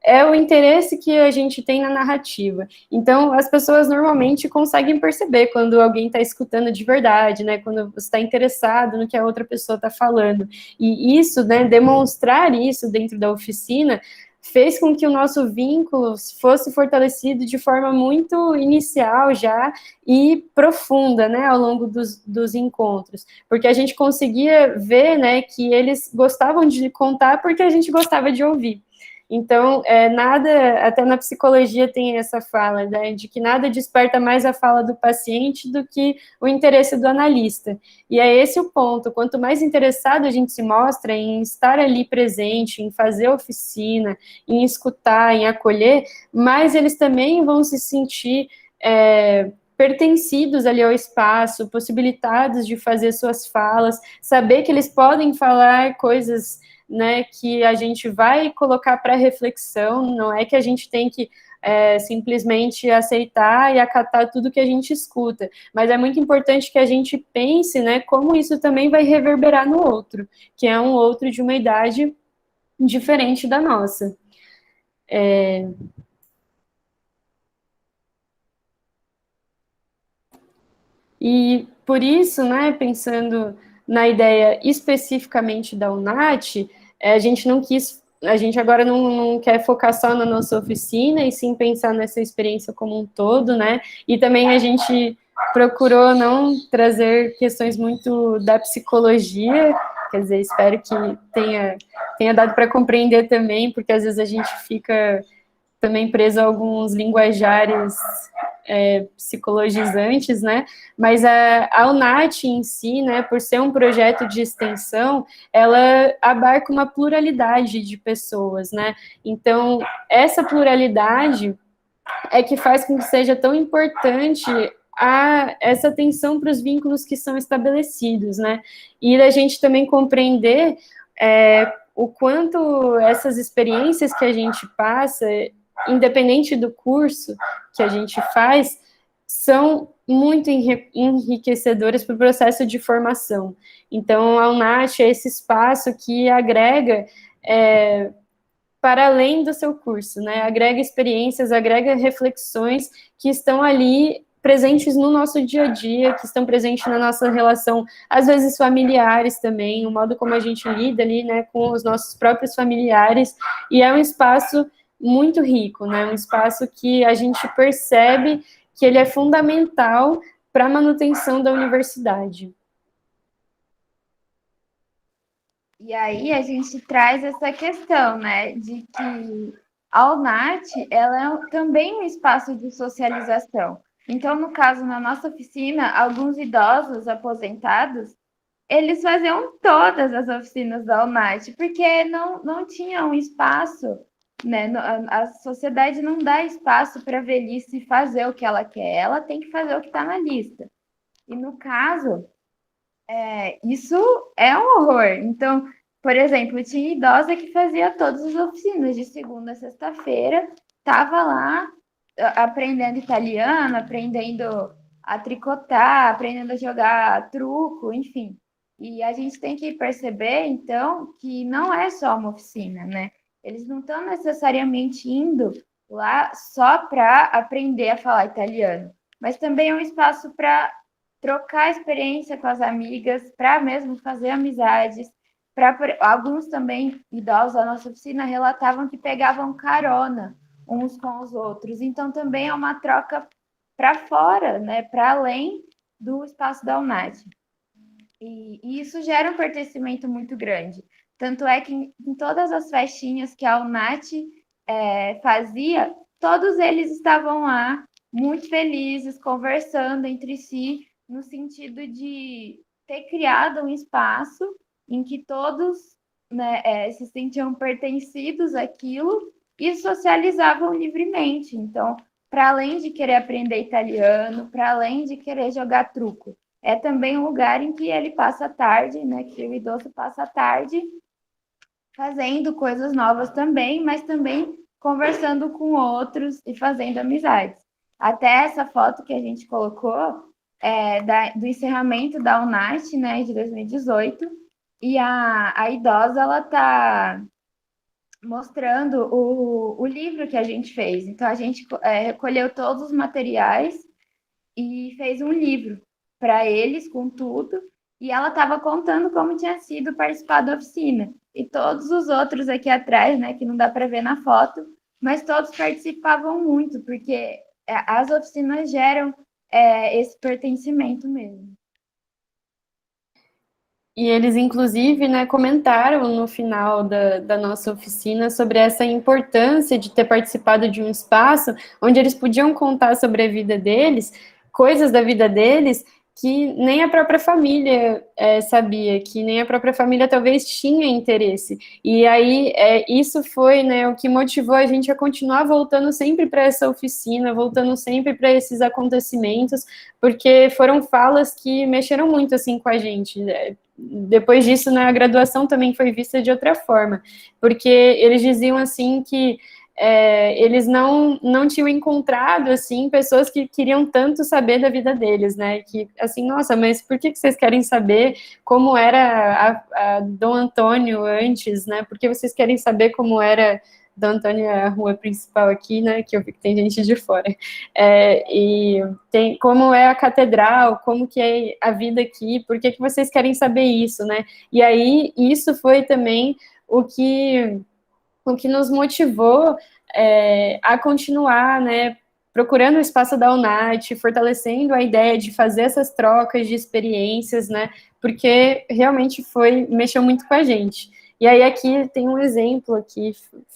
é o interesse que a gente tem na narrativa. Então, as pessoas normalmente conseguem perceber quando alguém está escutando de verdade, né, quando você está interessado no que a outra pessoa está falando. E isso, né, demonstrar isso dentro da oficina, fez com que o nosso vínculo fosse fortalecido de forma muito inicial já e profunda, né, ao longo dos encontros, porque a gente conseguia ver, né, que eles gostavam de contar porque a gente gostava de ouvir. Então, até na psicologia tem essa fala, né, de que nada desperta mais a fala do paciente do que o interesse do analista. E é esse o ponto, quanto mais interessado a gente se mostra em estar ali presente, em fazer oficina, em escutar, em acolher, mais eles também vão se sentir pertencidos ali ao espaço, possibilitados de fazer suas falas, saber que eles podem falar coisas, né, que a gente vai colocar para reflexão, não é que a gente tem que simplesmente aceitar e acatar tudo que a gente escuta, mas é muito importante que a gente pense, né, como isso também vai reverberar no outro, que é um outro de uma idade diferente da nossa. E por isso, né, pensando na ideia especificamente da UNAT, a gente agora não quer focar só na nossa oficina, e sim pensar nessa experiência como um todo, né, e também a gente procurou não trazer questões muito da psicologia, quer dizer, espero que tenha dado para compreender também, porque às vezes a gente fica também preso a alguns linguajares psicologizantes, né, mas a UNAT em si, né, por ser um projeto de extensão, ela abarca uma pluralidade de pessoas, né, então essa pluralidade é que faz com que seja tão importante essa atenção para os vínculos que são estabelecidos, né, e a gente também compreender o quanto essas experiências que a gente passa, independente do curso que a gente faz, são muito enriquecedoras para o processo de formação. Então, a UNAT é esse espaço que agrega para além do seu curso, né? Agrega experiências, agrega reflexões que estão ali presentes no nosso dia a dia, que estão presentes na nossa relação, às vezes familiares também, o modo como a gente lida ali, né, com os nossos próprios familiares, e é um espaço muito rico, né, um espaço que a gente percebe que ele é fundamental para a manutenção da universidade. E aí a gente traz essa questão, né, de que a UNAT, ela é também um espaço de socialização. Então, no caso, na nossa oficina, alguns idosos aposentados, eles faziam todas as oficinas da UNAT, porque não tinha um espaço, né? A sociedade não dá espaço para a velhice fazer o que ela quer, ela tem que fazer o que está na lista. E no caso, isso é um horror. Então, por exemplo, tinha idosa que fazia todas as oficinas, de segunda a sexta-feira, estava lá aprendendo italiano, aprendendo a tricotar, aprendendo a jogar truco, enfim. E a gente tem que perceber, então, que não é só uma oficina, né? Eles não estão necessariamente indo lá só para aprender a falar italiano, mas também é um espaço para trocar experiência com as amigas, para mesmo fazer amizades. Alguns também idosos da nossa oficina relatavam que pegavam carona uns com os outros. Então, também é uma troca para fora, né? Para além do espaço da UNAT. E isso gera um pertencimento muito grande. Tanto é que em todas as festinhas que a UNAT fazia, todos eles estavam lá, muito felizes, conversando entre si, no sentido de ter criado um espaço em que todos, né, se sentiam pertencidos àquilo e socializavam livremente. Então, para além de querer aprender italiano, para além de querer jogar truco, é também um lugar em que ele passa a tarde, né, que o idoso passa a tarde fazendo coisas novas também, mas também conversando com outros e fazendo amizades. Até essa foto que a gente colocou do encerramento da UNAT, né, de 2018, e a idosa, ela está mostrando o livro que a gente fez. Então, a gente recolheu todos os materiais e fez um livro para eles, com tudo, e ela estava contando como tinha sido participar da oficina. E todos os outros aqui atrás, né, que não dá para ver na foto, mas todos participavam muito, porque as oficinas geram esse pertencimento mesmo. E eles, inclusive, né, comentaram no final da nossa oficina sobre essa importância de ter participado de um espaço onde eles podiam contar sobre a vida deles, coisas da vida deles, que nem a própria família sabia, que nem a própria família talvez tinha interesse. E aí, isso foi, né, o que motivou a gente a continuar voltando sempre para essa oficina, voltando sempre para esses acontecimentos, porque foram falas que mexeram muito, assim, com a gente, né? Depois disso, né, a graduação também foi vista de outra forma, porque eles diziam, assim, que eles não tinham encontrado, assim, pessoas que queriam tanto saber da vida deles, né, que, assim, nossa, mas por que vocês querem saber como era a Dom Antônio antes, né, por que vocês querem saber como era Dom Antônio, a rua principal aqui, né, que eu vi que tem gente de fora, e tem como é a catedral, como que é a vida aqui, por que vocês querem saber isso, né, e aí isso foi também o que nos motivou a continuar, né, procurando o espaço da UNAT, fortalecendo a ideia de fazer essas trocas de experiências, né, porque realmente mexeu muito com a gente. E aí aqui tem um exemplo aqui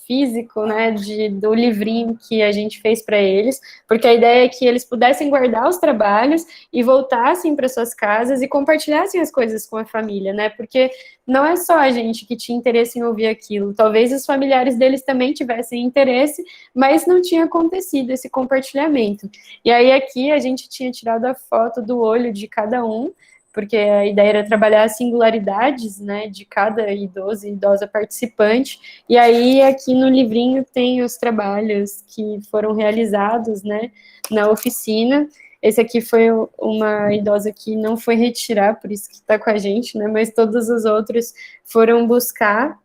físico, né, do livrinho que a gente fez para eles, porque a ideia é que eles pudessem guardar os trabalhos e voltassem para suas casas e compartilhassem as coisas com a família, né, porque não é só a gente que tinha interesse em ouvir aquilo, talvez os familiares deles também tivessem interesse, mas não tinha acontecido esse compartilhamento. E aí aqui a gente tinha tirado a foto do olho de cada um, porque a ideia era trabalhar as singularidades, né, de cada idoso e idosa participante, e aí aqui no livrinho tem os trabalhos que foram realizados, né, na oficina. Esse aqui foi uma idosa que não foi retirar, por isso que está com a gente, né, mas todos os outros foram buscar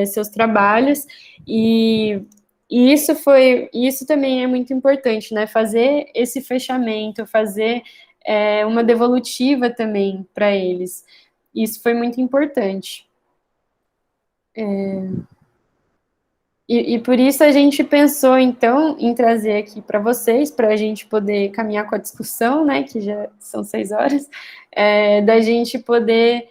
seus trabalhos, e isso também é muito importante, né, fazer esse fechamento, fazer uma devolutiva também para eles. Isso foi muito importante. E por isso a gente pensou, então, em trazer aqui para vocês, para a gente poder caminhar com a discussão, né, que já são 6 horas, da gente poder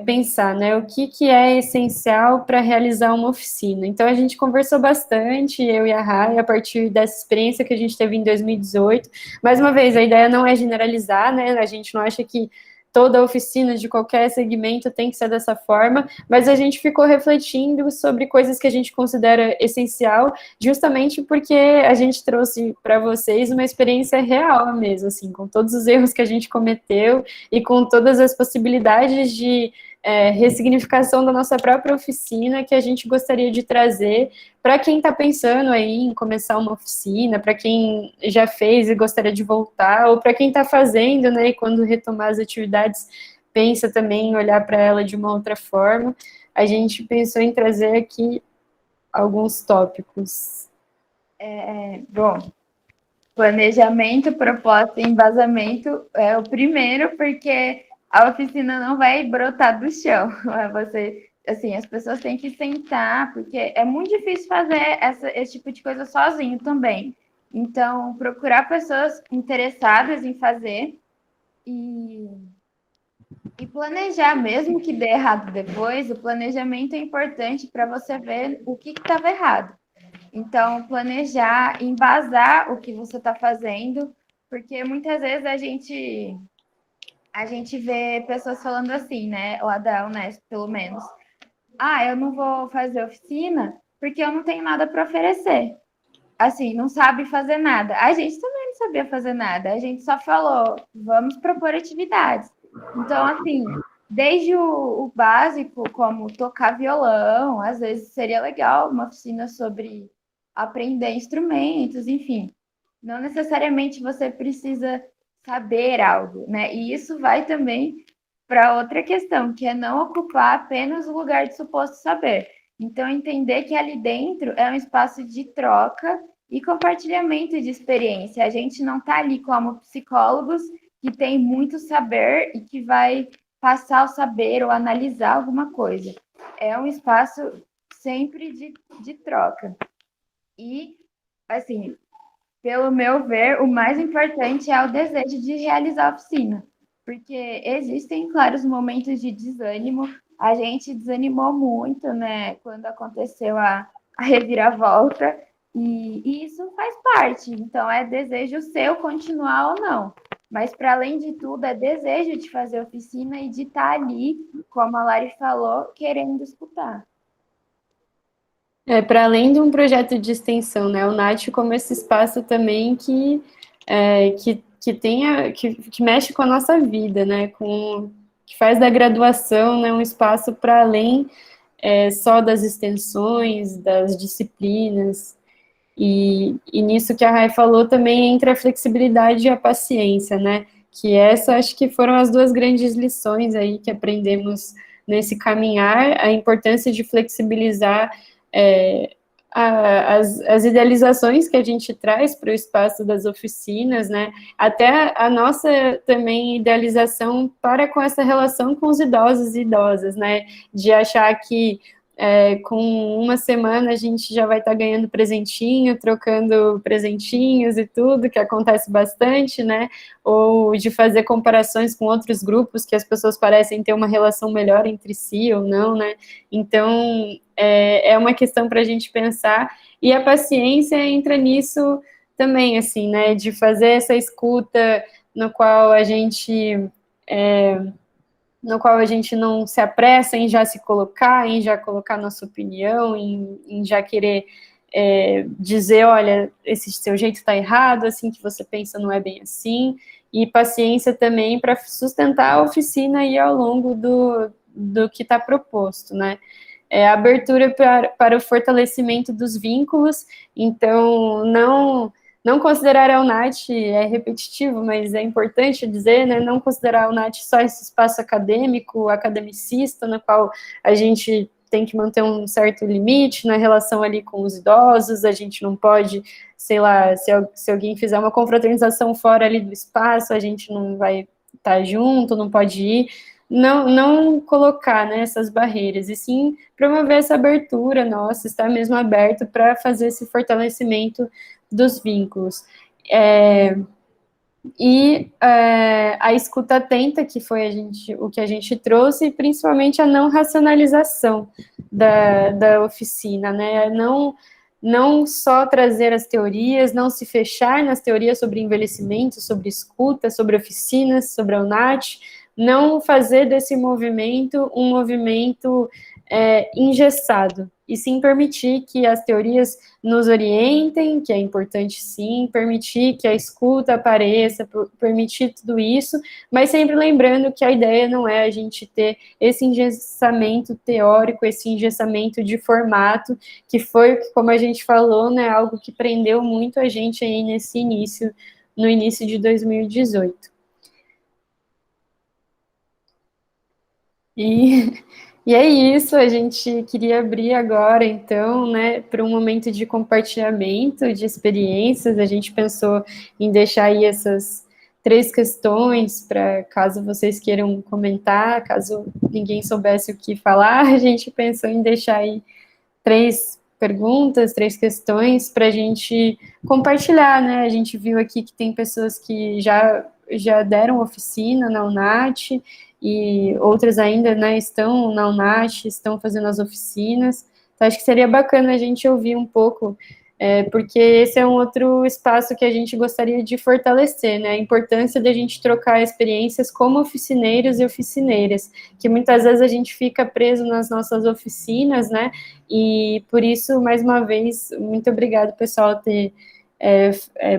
pensar, né, o que é essencial para realizar uma oficina. Então, a gente conversou bastante, eu e a Rai, a partir dessa experiência que a gente teve em 2018. Mais uma vez, a ideia não é generalizar, né, a gente não acha que toda oficina de qualquer segmento tem que ser dessa forma, mas a gente ficou refletindo sobre coisas que a gente considera essencial, justamente porque a gente trouxe para vocês uma experiência real mesmo, assim, com todos os erros que a gente cometeu e com todas as possibilidades de ressignificação da nossa própria oficina que a gente gostaria de trazer para quem está pensando aí em começar uma oficina, para quem já fez e gostaria de voltar, ou para quem está fazendo, né, e quando retomar as atividades, pensa também em olhar para ela de uma outra forma. A gente pensou em trazer aqui alguns tópicos. Bom, planejamento, propósito e embasamento é o primeiro, porque a oficina não vai brotar do chão. Você, assim, as pessoas têm que sentar, porque é muito difícil fazer esse tipo de coisa sozinho também. Então, procurar pessoas interessadas em fazer e planejar, mesmo que dê errado depois, o planejamento é importante para você ver o que estava errado. Então, planejar, embasar o que você está fazendo, porque muitas vezes a gente vê pessoas falando assim, né? Lá da Unesp, pelo menos. Ah, eu não vou fazer oficina porque eu não tenho nada para oferecer. Assim, não sabe fazer nada. A gente também não sabia fazer nada. A gente só falou, vamos propor atividades. Então, assim, desde o básico, como tocar violão, às vezes seria legal uma oficina sobre aprender instrumentos, enfim. Não necessariamente você precisa saber algo, né? E isso vai também para outra questão, que é não ocupar apenas o lugar de suposto saber. Então, entender que ali dentro é um espaço de troca e compartilhamento de experiência. A gente não está ali como psicólogos que tem muito saber e que vai passar o saber ou analisar alguma coisa. É um espaço sempre de troca. E, assim, pelo meu ver, o mais importante é o desejo de realizar a oficina, porque existem, claro, os momentos de desânimo. A gente desanimou muito, né, quando aconteceu a reviravolta, e isso faz parte. Então, é desejo seu continuar ou não. Mas, para além de tudo, é desejo de fazer oficina e de estar ali, como a Lari falou, querendo escutar. Para além de um projeto de extensão, né, o NAT como esse espaço também que mexe com a nossa vida, né, que faz da graduação, né, um espaço para além só das extensões, das disciplinas, e nisso que a Rai falou também entra a flexibilidade e a paciência, né, que acho que foram as duas grandes lições aí que aprendemos nesse caminhar, a importância de flexibilizar as idealizações que a gente traz para o espaço das oficinas, né, até a nossa também idealização para com essa relação com os idosos e idosas, né, de achar que com uma semana a gente já vai estar ganhando presentinho, trocando presentinhos e tudo, que acontece bastante, né, ou de fazer comparações com outros grupos que as pessoas parecem ter uma relação melhor entre si ou não, né, então é uma questão para a gente pensar, e a paciência entra nisso também, assim, né, de fazer essa escuta no qual a gente não se apressa em já se colocar, em já colocar nossa opinião, em já querer dizer, olha, esse seu jeito está errado, assim que você pensa não é bem assim, e paciência também para sustentar a oficina aí ao longo do que está proposto, né? Abertura para o fortalecimento dos vínculos, então não considerar a UNAT, é repetitivo, mas é importante dizer, né, não considerar a UNAT só esse espaço acadêmico, academicista, no qual a gente tem que manter um certo limite na relação ali com os idosos, a gente não pode, sei lá, se alguém fizer uma confraternização fora ali do espaço, a gente não vai estar junto, não pode ir. não colocar, né, essas barreiras, e sim promover essa abertura nossa, estar mesmo aberto para fazer esse fortalecimento dos vínculos. A escuta atenta, que foi o que a gente trouxe, e principalmente a não racionalização da oficina, né? Não só trazer as teorias, não se fechar nas teorias sobre envelhecimento, sobre escuta, sobre oficinas, sobre a UNAT, não fazer desse movimento um movimento engessado, e sim permitir que as teorias nos orientem, que é importante sim, permitir que a escuta apareça, permitir tudo isso, mas sempre lembrando que a ideia não é a gente ter esse engessamento teórico, esse engessamento de formato, que foi, como a gente falou, né, algo que prendeu muito a gente aí no início de 2018. E é isso, a gente queria abrir agora, então, né, para um momento de compartilhamento de experiências. A gente pensou em deixar aí essas 3 questões para caso vocês queiram comentar, caso ninguém soubesse o que falar, a gente pensou em deixar aí 3 perguntas, 3 questões para a gente compartilhar, né? A gente viu aqui que tem pessoas que já deram oficina na UNAT, e outras ainda, né, estão na UNAT, estão fazendo as oficinas. Então, acho que seria bacana a gente ouvir um pouco, porque esse é um outro espaço que a gente gostaria de fortalecer, né, a importância da gente trocar experiências como oficineiros e oficineiras, que muitas vezes a gente fica preso nas nossas oficinas, né, e por isso, mais uma vez, muito obrigado, pessoal, ter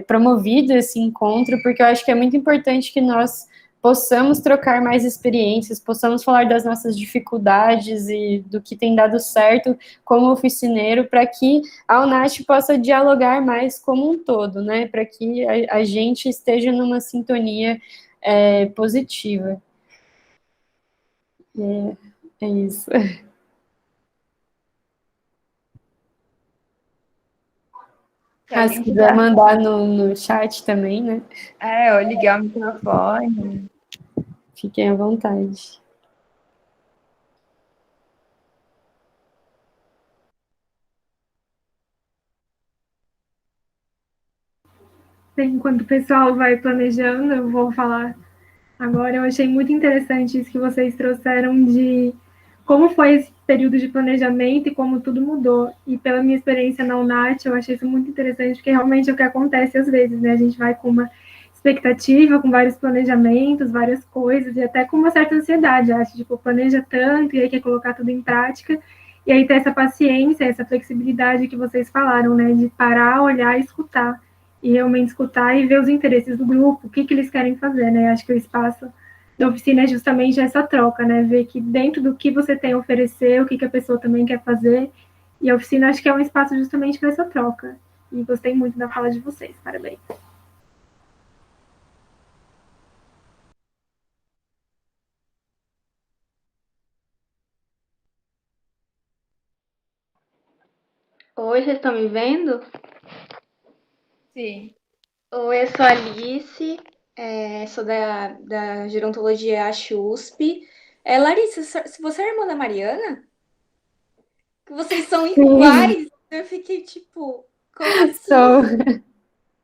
promovido esse encontro, porque eu acho que é muito importante que nós possamos trocar mais experiências, possamos falar das nossas dificuldades e do que tem dado certo como oficineiro, para que a UNAT possa dialogar mais como um todo, né, para que a gente esteja numa sintonia positiva. É isso. Se quiser mandar no chat também, né? Ou ligar o microfone. Fiquem à vontade. Enquanto o pessoal vai planejando, eu vou falar agora. Eu achei muito interessante isso que vocês trouxeram de como foi esse período de planejamento e como tudo mudou. E pela minha experiência na UNAT, eu achei isso muito interessante, porque realmente é o que acontece às vezes, né? A gente vai com uma expectativa, com vários planejamentos, várias coisas, e até com uma certa ansiedade, acho, tipo, planeja tanto e aí quer colocar tudo em prática, e aí ter essa paciência, essa flexibilidade que vocês falaram, né? De parar, olhar e escutar, e realmente escutar e ver os interesses do grupo, o que eles querem fazer, né? Acho que o espaço da oficina é justamente essa troca, né? Ver que dentro do que você tem a oferecer, o que a pessoa também quer fazer. E a oficina acho que é um espaço justamente para essa troca. E gostei muito da fala de vocês. Parabéns. Oi, vocês estão me vendo? Sim. Oi, eu sou a Alice, sou da Gerontologia USP. Larissa, se você é irmã da Mariana? Que vocês são iguais? Eu fiquei tipo, como assim?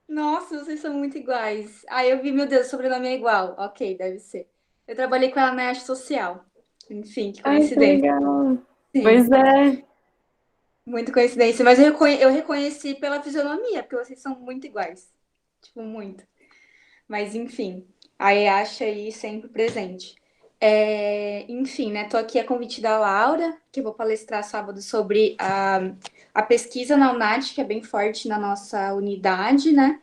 Nossa, vocês são muito iguais. Aí eu vi, meu Deus, o sobrenome é igual. Ok, deve ser. Eu trabalhei com ela na arte social. Enfim, que coincidência. Ai, que legal. Sim. Pois é. Muito coincidência, mas eu reconheci pela fisionomia, porque vocês são muito iguais. Tipo, muito. Mas, enfim, a EASH aí sempre presente. Enfim, né? Tô aqui a convite da Laura, que eu vou palestrar sábado sobre a pesquisa na UNAT, que é bem forte na nossa unidade, né?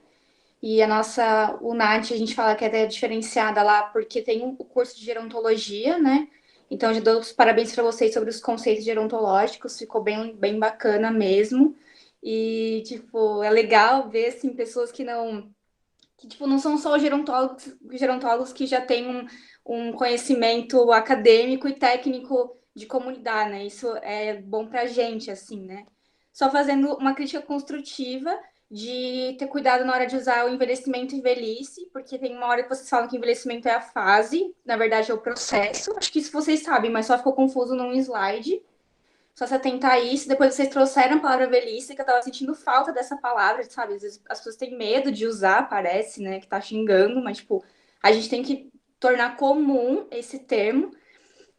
E a nossa UNAT, a gente fala que é até diferenciada lá, porque tem o curso de gerontologia, né? Então, eu dou os parabéns para vocês sobre os conceitos gerontológicos, ficou bem, bem bacana mesmo. E, tipo, é legal ver, assim, pessoas que não são só gerontólogos que já têm um conhecimento acadêmico e técnico de comunidade, né? Isso é bom para a gente, assim, né? Só fazendo uma crítica construtiva de ter cuidado na hora de usar o envelhecimento e velhice, porque tem uma hora que vocês falam que envelhecimento é a fase, na verdade é o processo. Acho que isso vocês sabem, mas só ficou confuso num slide. Só se atentar a isso. Depois vocês trouxeram a palavra velhice, que eu tava sentindo falta dessa palavra, sabe? Às vezes as pessoas têm medo de usar, parece, né? Que tá xingando, mas, tipo, a gente tem que tornar comum esse termo.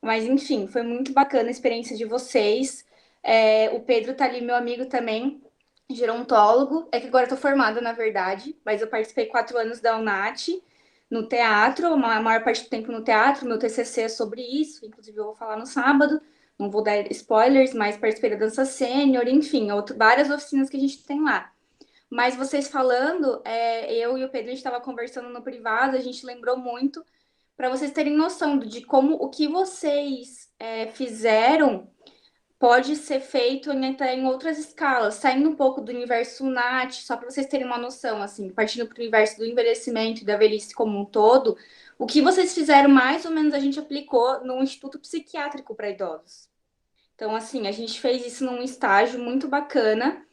Mas, enfim, foi muito bacana a experiência de vocês. O Pedro tá ali, meu amigo também, gerontólogo. É que agora eu tô formada, na verdade, mas eu participei 4 anos da UNAT no teatro, a maior parte do tempo no teatro. Meu TCC é sobre isso, inclusive eu vou falar no sábado. Não vou dar spoilers, mas participei da dança sênior, enfim, várias oficinas que a gente tem lá. Mas vocês falando, eu e o Pedro, a gente estava conversando no privado, a gente lembrou muito, para vocês terem noção de como o que vocês fizeram pode ser feito até em outras escalas, saindo um pouco do universo NAT, só para vocês terem uma noção, assim, partindo para o universo do envelhecimento e da velhice como um todo, o que vocês fizeram, mais ou menos, a gente aplicou no Instituto Psiquiátrico para Idosos. Então, assim, a gente fez isso num estágio muito bacana,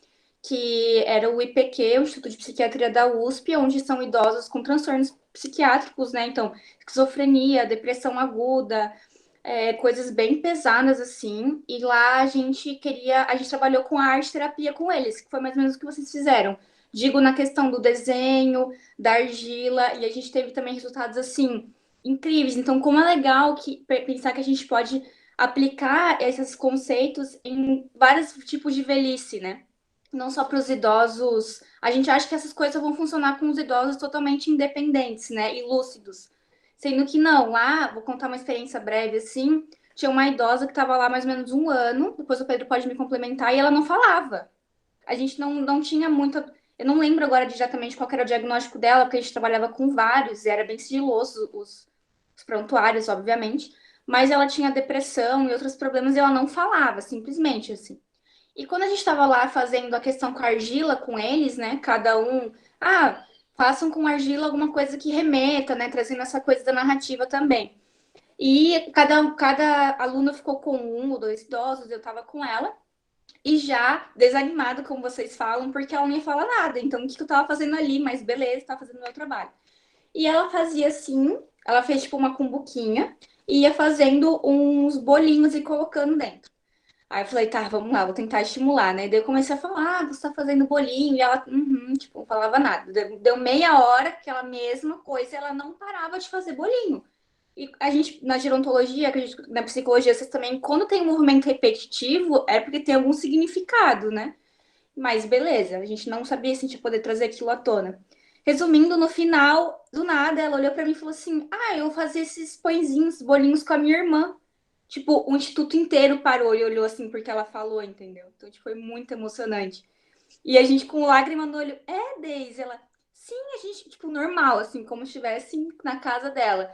que era o IPQ, o Instituto de Psiquiatria da USP, onde são idosos com transtornos psiquiátricos, né? Então, esquizofrenia, depressão aguda, coisas bem pesadas, assim. E lá a gente trabalhou com a arte terapia com eles, que foi mais ou menos o que vocês fizeram. Digo, na questão do desenho, da argila, e a gente teve também resultados, assim, incríveis. Então, como é legal pensar que a gente pode aplicar esses conceitos em vários tipos de velhice, né? Não só para os idosos. A gente acha que essas coisas vão funcionar com os idosos totalmente independentes, né? E lúcidos. Sendo que não. Lá, vou contar uma experiência breve, assim. Tinha uma idosa que estava lá mais ou menos 1 ano. Depois o Pedro pode me complementar. E ela não falava. A gente não tinha muita... Eu não lembro agora exatamente qual era o diagnóstico dela, porque a gente trabalhava com vários. E era bem sigiloso os prontuários, obviamente. Mas ela tinha depressão e outros problemas. E ela não falava, simplesmente, assim. E quando a gente estava lá fazendo a questão com a argila com eles, né? Cada um, façam com argila alguma coisa que remeta, né? Trazendo essa coisa da narrativa também. E cada aluno ficou com 1 ou 2 idosos, eu estava com ela. E já desanimado, como vocês falam, porque ela nem fala nada. Então, o que eu estava fazendo ali? Mas beleza, estava fazendo o meu trabalho. E ela fazia assim, ela fez tipo uma cumbuquinha, e ia fazendo uns bolinhos e colocando dentro. Aí eu falei, tá, vamos lá, vou tentar estimular, né? Daí eu comecei a falar, você tá fazendo bolinho, e ela, tipo, não falava nada. Deu meia hora, aquela mesma coisa, e ela não parava de fazer bolinho. E a gente, na gerontologia, na psicologia, vocês também, quando tem um movimento repetitivo, é porque tem algum significado, né? Mas beleza, a gente não sabia se a gente ia poder trazer aquilo à tona. Resumindo, no final, do nada, ela olhou pra mim e falou assim, eu vou fazer esses pãezinhos, bolinhos com a minha irmã. Tipo, o instituto inteiro parou e olhou assim porque ela falou, entendeu? Então, tipo, foi muito emocionante. E a gente com lágrima no olho, Deise? Ela, sim, a gente, tipo, normal, assim, como se estivesse na casa dela.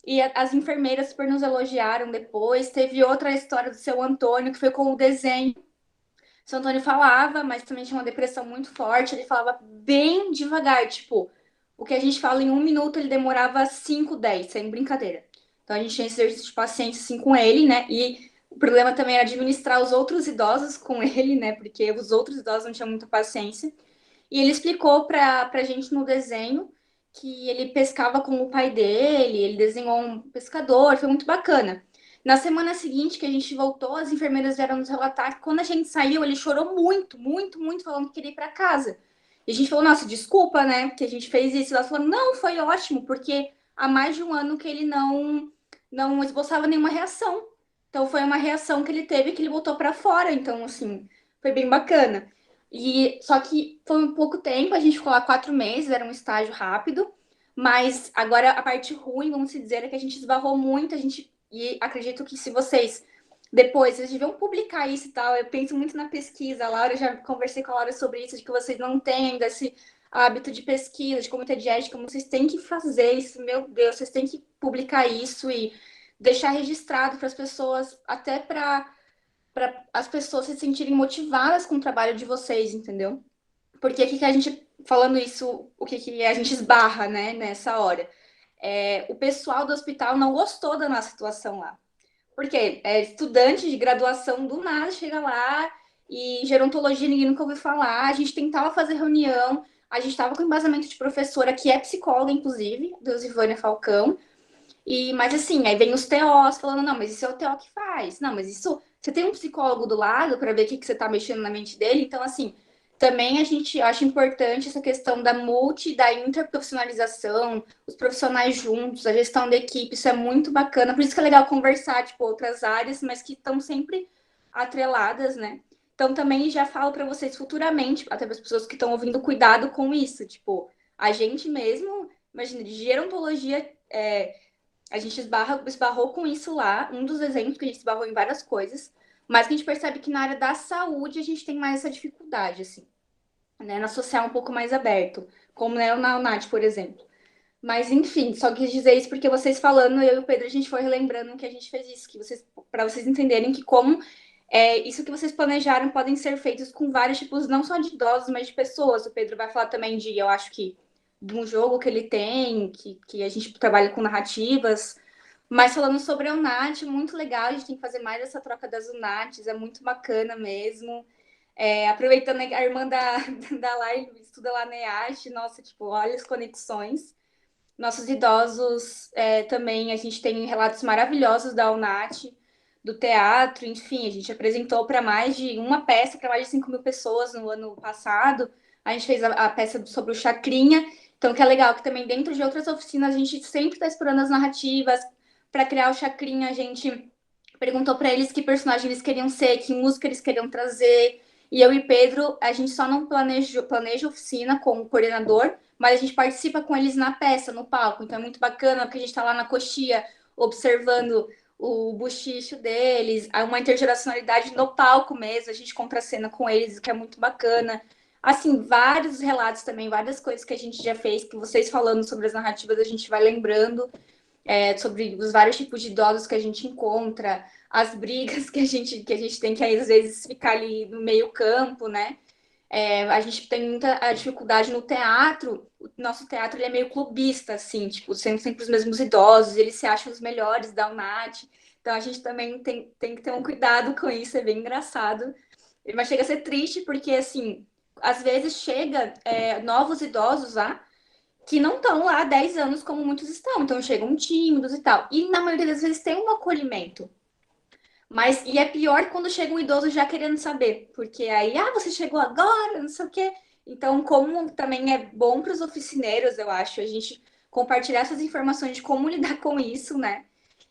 E as enfermeiras super nos elogiaram depois. Teve outra história do seu Antônio, que foi com o desenho. O seu Antônio falava, mas também tinha uma depressão muito forte. Ele falava bem devagar, tipo, o que a gente fala em 1 minuto, ele demorava 5, 10, sem brincadeira. Então, a gente tinha esse exercício de paciência, assim, com ele, né? E o problema também era administrar os outros idosos com ele, né? Porque os outros idosos não tinham muita paciência. E ele explicou pra gente no desenho que ele pescava com o pai dele, ele desenhou um pescador, foi muito bacana. Na semana seguinte que a gente voltou, as enfermeiras vieram nos relatar que quando a gente saiu, ele chorou muito, muito, muito, falando que queria ir para casa. E a gente falou, nossa, desculpa, né, que a gente fez isso. E ela falou, não, foi ótimo, porque há mais de 1 ano que ele não esboçava nenhuma reação. Então foi uma reação que ele teve que ele botou para fora. Então, assim, foi bem bacana. E só que foi um pouco tempo, a gente ficou lá 4 meses, era um estágio rápido. Mas agora a parte ruim, vamos dizer, é que a gente esbarrou muito, e acredito que se vocês depois, vocês deviam publicar isso e tal. Eu penso muito na pesquisa, a Laura, já conversei com a Laura sobre isso, de que vocês não têm ainda esse hábito de pesquisa, de comitê de ética, vocês têm que fazer isso, meu Deus, vocês têm que publicar isso e deixar registrado para as pessoas, até para as pessoas se sentirem motivadas com o trabalho de vocês, entendeu? Porque o que a gente, falando isso, o que a gente esbarra, né, nessa hora? O pessoal do hospital não gostou da nossa situação lá. Porque estudante de graduação do nada chega lá e gerontologia ninguém nunca ouviu falar. A gente tentava fazer reunião, a gente estava com embasamento de professora, que é psicóloga, inclusive, Deusivânia Falcão. Mas assim, aí vem os TOs falando, não, mas isso é o TO que faz. Não, mas isso. Você tem um psicólogo do lado para ver o que você está mexendo na mente dele. Então, assim, também a gente acha importante essa questão da interprofissionalização, os profissionais juntos, a gestão da equipe, isso é muito bacana. Por isso que é legal conversar, tipo, outras áreas, mas que estão sempre atreladas, né? Então, também já falo para vocês futuramente, até para as pessoas que estão ouvindo, cuidado com isso. Tipo, a gente mesmo, imagina, de gerontologia, a gente esbarrou com isso lá, um dos exemplos que a gente esbarrou em várias coisas, mas que a gente percebe que na área da saúde a gente tem mais essa dificuldade, assim, né? Na social um pouco mais aberto, como né, na UNAT, por exemplo. Mas, enfim, só quis dizer isso porque vocês falando, eu e o Pedro, a gente foi relembrando que a gente fez isso, para vocês entenderem que como isso que vocês planejaram podem ser feitos com vários tipos, não só de idosos, mas de pessoas. O Pedro vai falar também eu acho que, de um jogo que ele tem, que a gente trabalha com narrativas. Mas falando sobre a UNAT, muito legal, a gente tem que fazer mais essa troca das UNATs, é muito bacana mesmo. Aproveitando a irmã da Lai estuda lá na EASH, nossa, tipo, olha as conexões. Nossos idosos também, a gente tem relatos maravilhosos da UNAT, do teatro, enfim, a gente apresentou para mais de uma peça, para mais de 5.000 pessoas no ano passado. A gente fez a peça sobre o Chacrinha, então que é legal que também dentro de outras oficinas a gente sempre está explorando as narrativas. Para criar o Chacrinha, a gente perguntou para eles que personagem eles queriam ser, que música eles queriam trazer. E eu e Pedro, a gente só não planeja oficina com o coordenador, mas a gente participa com eles na peça, no palco. Então é muito bacana, porque a gente está lá na coxia, observando o buchicho deles, há uma intergeracionalidade no palco mesmo, a gente contracena com eles, o que é muito bacana. Assim, vários relatos também, várias coisas que a gente já fez, que vocês falando sobre as narrativas, a gente vai lembrando, sobre os vários tipos de idosos que a gente encontra, as brigas que a gente tem que, às vezes, ficar ali no meio campo, né? A gente tem muita dificuldade no teatro. O nosso teatro ele é meio clubista, assim, tipo, sempre os mesmos idosos, eles se acham os melhores da UNAT. Então a gente também tem que ter um cuidado com isso, é bem engraçado. Mas chega a ser triste, porque assim, às vezes chega novos idosos lá que não estão lá há 10 anos como muitos estão. Então chegam tímidos e tal. E na maioria das vezes tem um acolhimento. E é pior quando chega um idoso já querendo saber, porque aí, você chegou agora, não sei o quê. Então, como também é bom para os oficineiros, eu acho, a gente compartilhar essas informações de como lidar com isso, né?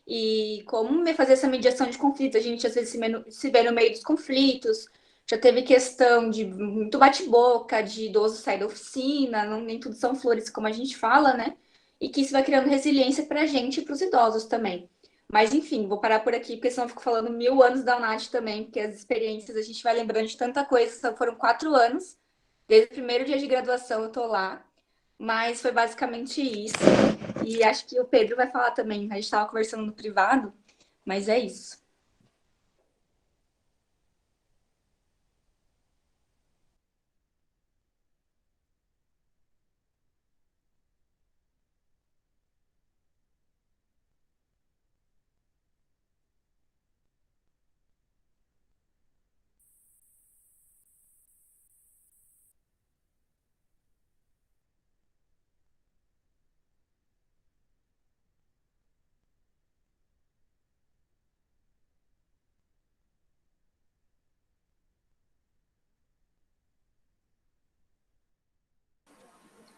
E como fazer essa mediação de conflitos. A gente, às vezes, se vê no meio dos conflitos. Já teve questão de muito bate-boca, de idoso sair da oficina, nem tudo são flores, como a gente fala, né? E que isso vai criando resiliência para a gente e para os idosos também. Mas, enfim, vou parar por aqui, porque senão eu fico falando 1000 anos da UNAT também, porque as experiências a gente vai lembrando de tanta coisa. Foram 4 anos, desde o primeiro dia de graduação eu tô lá, mas foi basicamente isso. E acho que o Pedro vai falar também, a gente estava conversando no privado, mas é isso.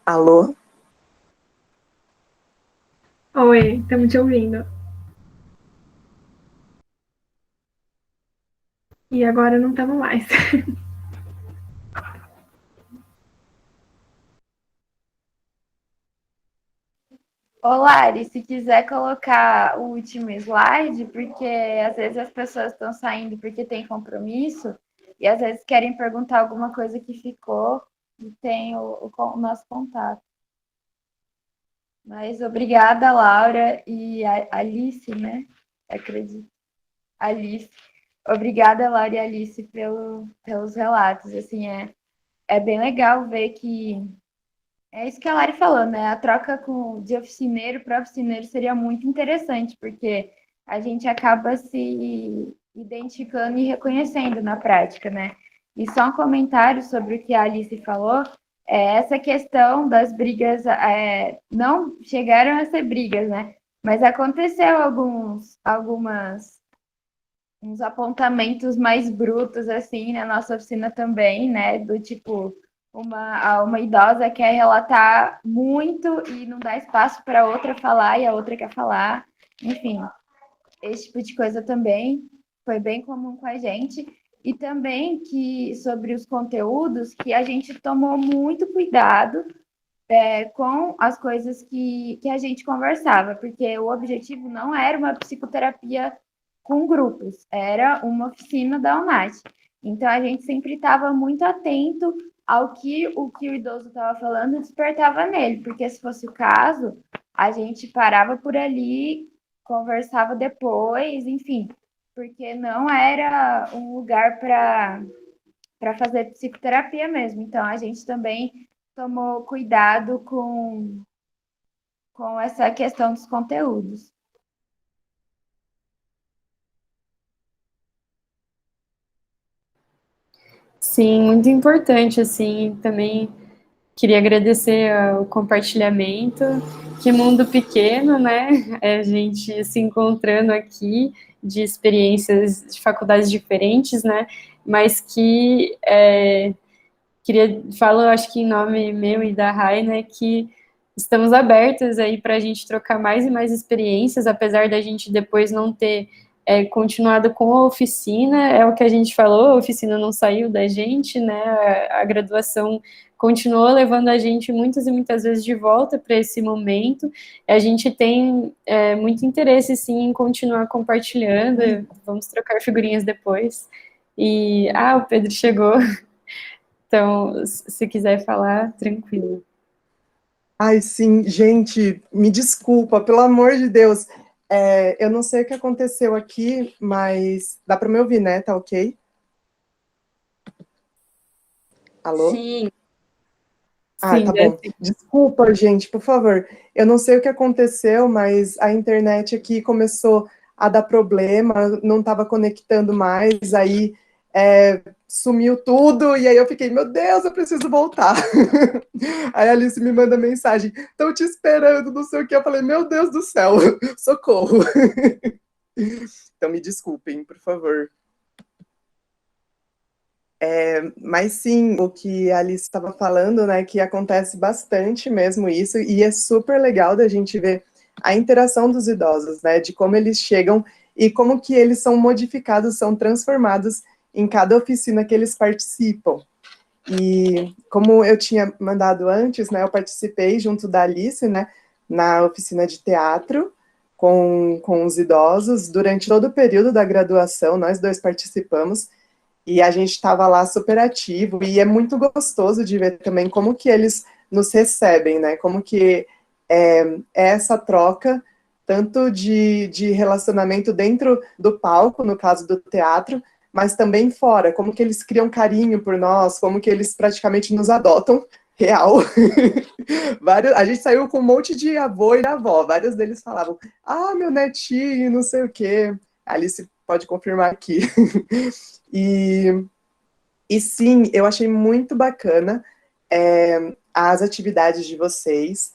Alô? Oi, estamos te ouvindo. E agora não estamos mais. Ô, Lari, se quiser colocar o último slide, porque às vezes as pessoas estão saindo porque tem compromisso e às vezes querem perguntar alguma coisa que ficou e tem o nosso contato. Mas obrigada, Laura e Alice, né? Acredito. Alice. Obrigada, Laura e Alice, pelos relatos. Assim, é bem legal ver que é isso que a Lari falou, né? A troca de oficineiro para oficineiro seria muito interessante, porque a gente acaba se identificando e reconhecendo na prática, né? E só um comentário sobre o que a Alice falou, essa questão das brigas, não chegaram a ser brigas, né? Mas aconteceu uns apontamentos mais brutos, assim, na nossa oficina também, né? Do tipo, uma idosa quer relatar muito e não dá espaço para outra falar e a outra quer falar. Enfim, esse tipo de coisa também foi bem comum com a gente. E também que sobre os conteúdos, que a gente tomou muito cuidado com as coisas que a gente conversava, porque o objetivo não era uma psicoterapia com grupos, era uma oficina da UNAT. Então, a gente sempre estava muito atento ao que o idoso estava falando despertava nele, porque se fosse o caso, a gente parava por ali, conversava depois, enfim, porque não era um lugar para fazer psicoterapia mesmo. Então, a gente também tomou cuidado com essa questão dos conteúdos. Sim, muito importante, assim, também queria agradecer o compartilhamento. Que mundo pequeno, né? A gente se encontrando aqui de experiências de faculdades diferentes, né? Mas que falo, acho que em nome meu e da Rai, né, que estamos abertos aí para a gente trocar mais e mais experiências, apesar da gente depois não ter continuado com a oficina, é o que a gente falou, a oficina não saiu da gente, né, a graduação continuou levando a gente muitas e muitas vezes de volta para esse momento, a gente tem muito interesse, sim, em continuar compartilhando, vamos trocar figurinhas depois, o Pedro chegou, então, se quiser falar, tranquilo. Ai, sim, gente, me desculpa, pelo amor de Deus. Eu não sei o que aconteceu aqui, mas dá para me ouvir, né? Tá ok? Alô? Sim. Sim, Tá bom. Desculpa, gente, por favor. Eu não sei o que aconteceu, mas a internet aqui começou a dar problema, não estava conectando mais, aí sumiu tudo, e aí eu fiquei, meu Deus, eu preciso voltar. Aí a Alice me manda mensagem, estão te esperando, não sei o que. Eu falei, meu Deus do céu, socorro. Então me desculpem, por favor. Mas sim, o que a Alice estava falando, né, que acontece bastante mesmo isso, e é super legal da gente ver a interação dos idosos, né, de como eles chegam e como que eles são modificados, são transformados em cada oficina que eles participam. E como eu tinha mandado antes, né, eu participei junto da Alice, né, na oficina de teatro com os idosos, durante todo o período da graduação, nós dois participamos, e a gente estava lá super ativo, e é muito gostoso de ver também como que eles nos recebem, né, como que é essa troca, tanto de relacionamento dentro do palco, no caso do teatro, mas também fora, como que eles criam carinho por nós, como que eles praticamente nos adotam, real. A gente saiu com um monte de avô e avó, vários deles falavam, meu netinho, não sei o quê, a Alice pode confirmar aqui. E sim, eu achei muito bacana as atividades de vocês,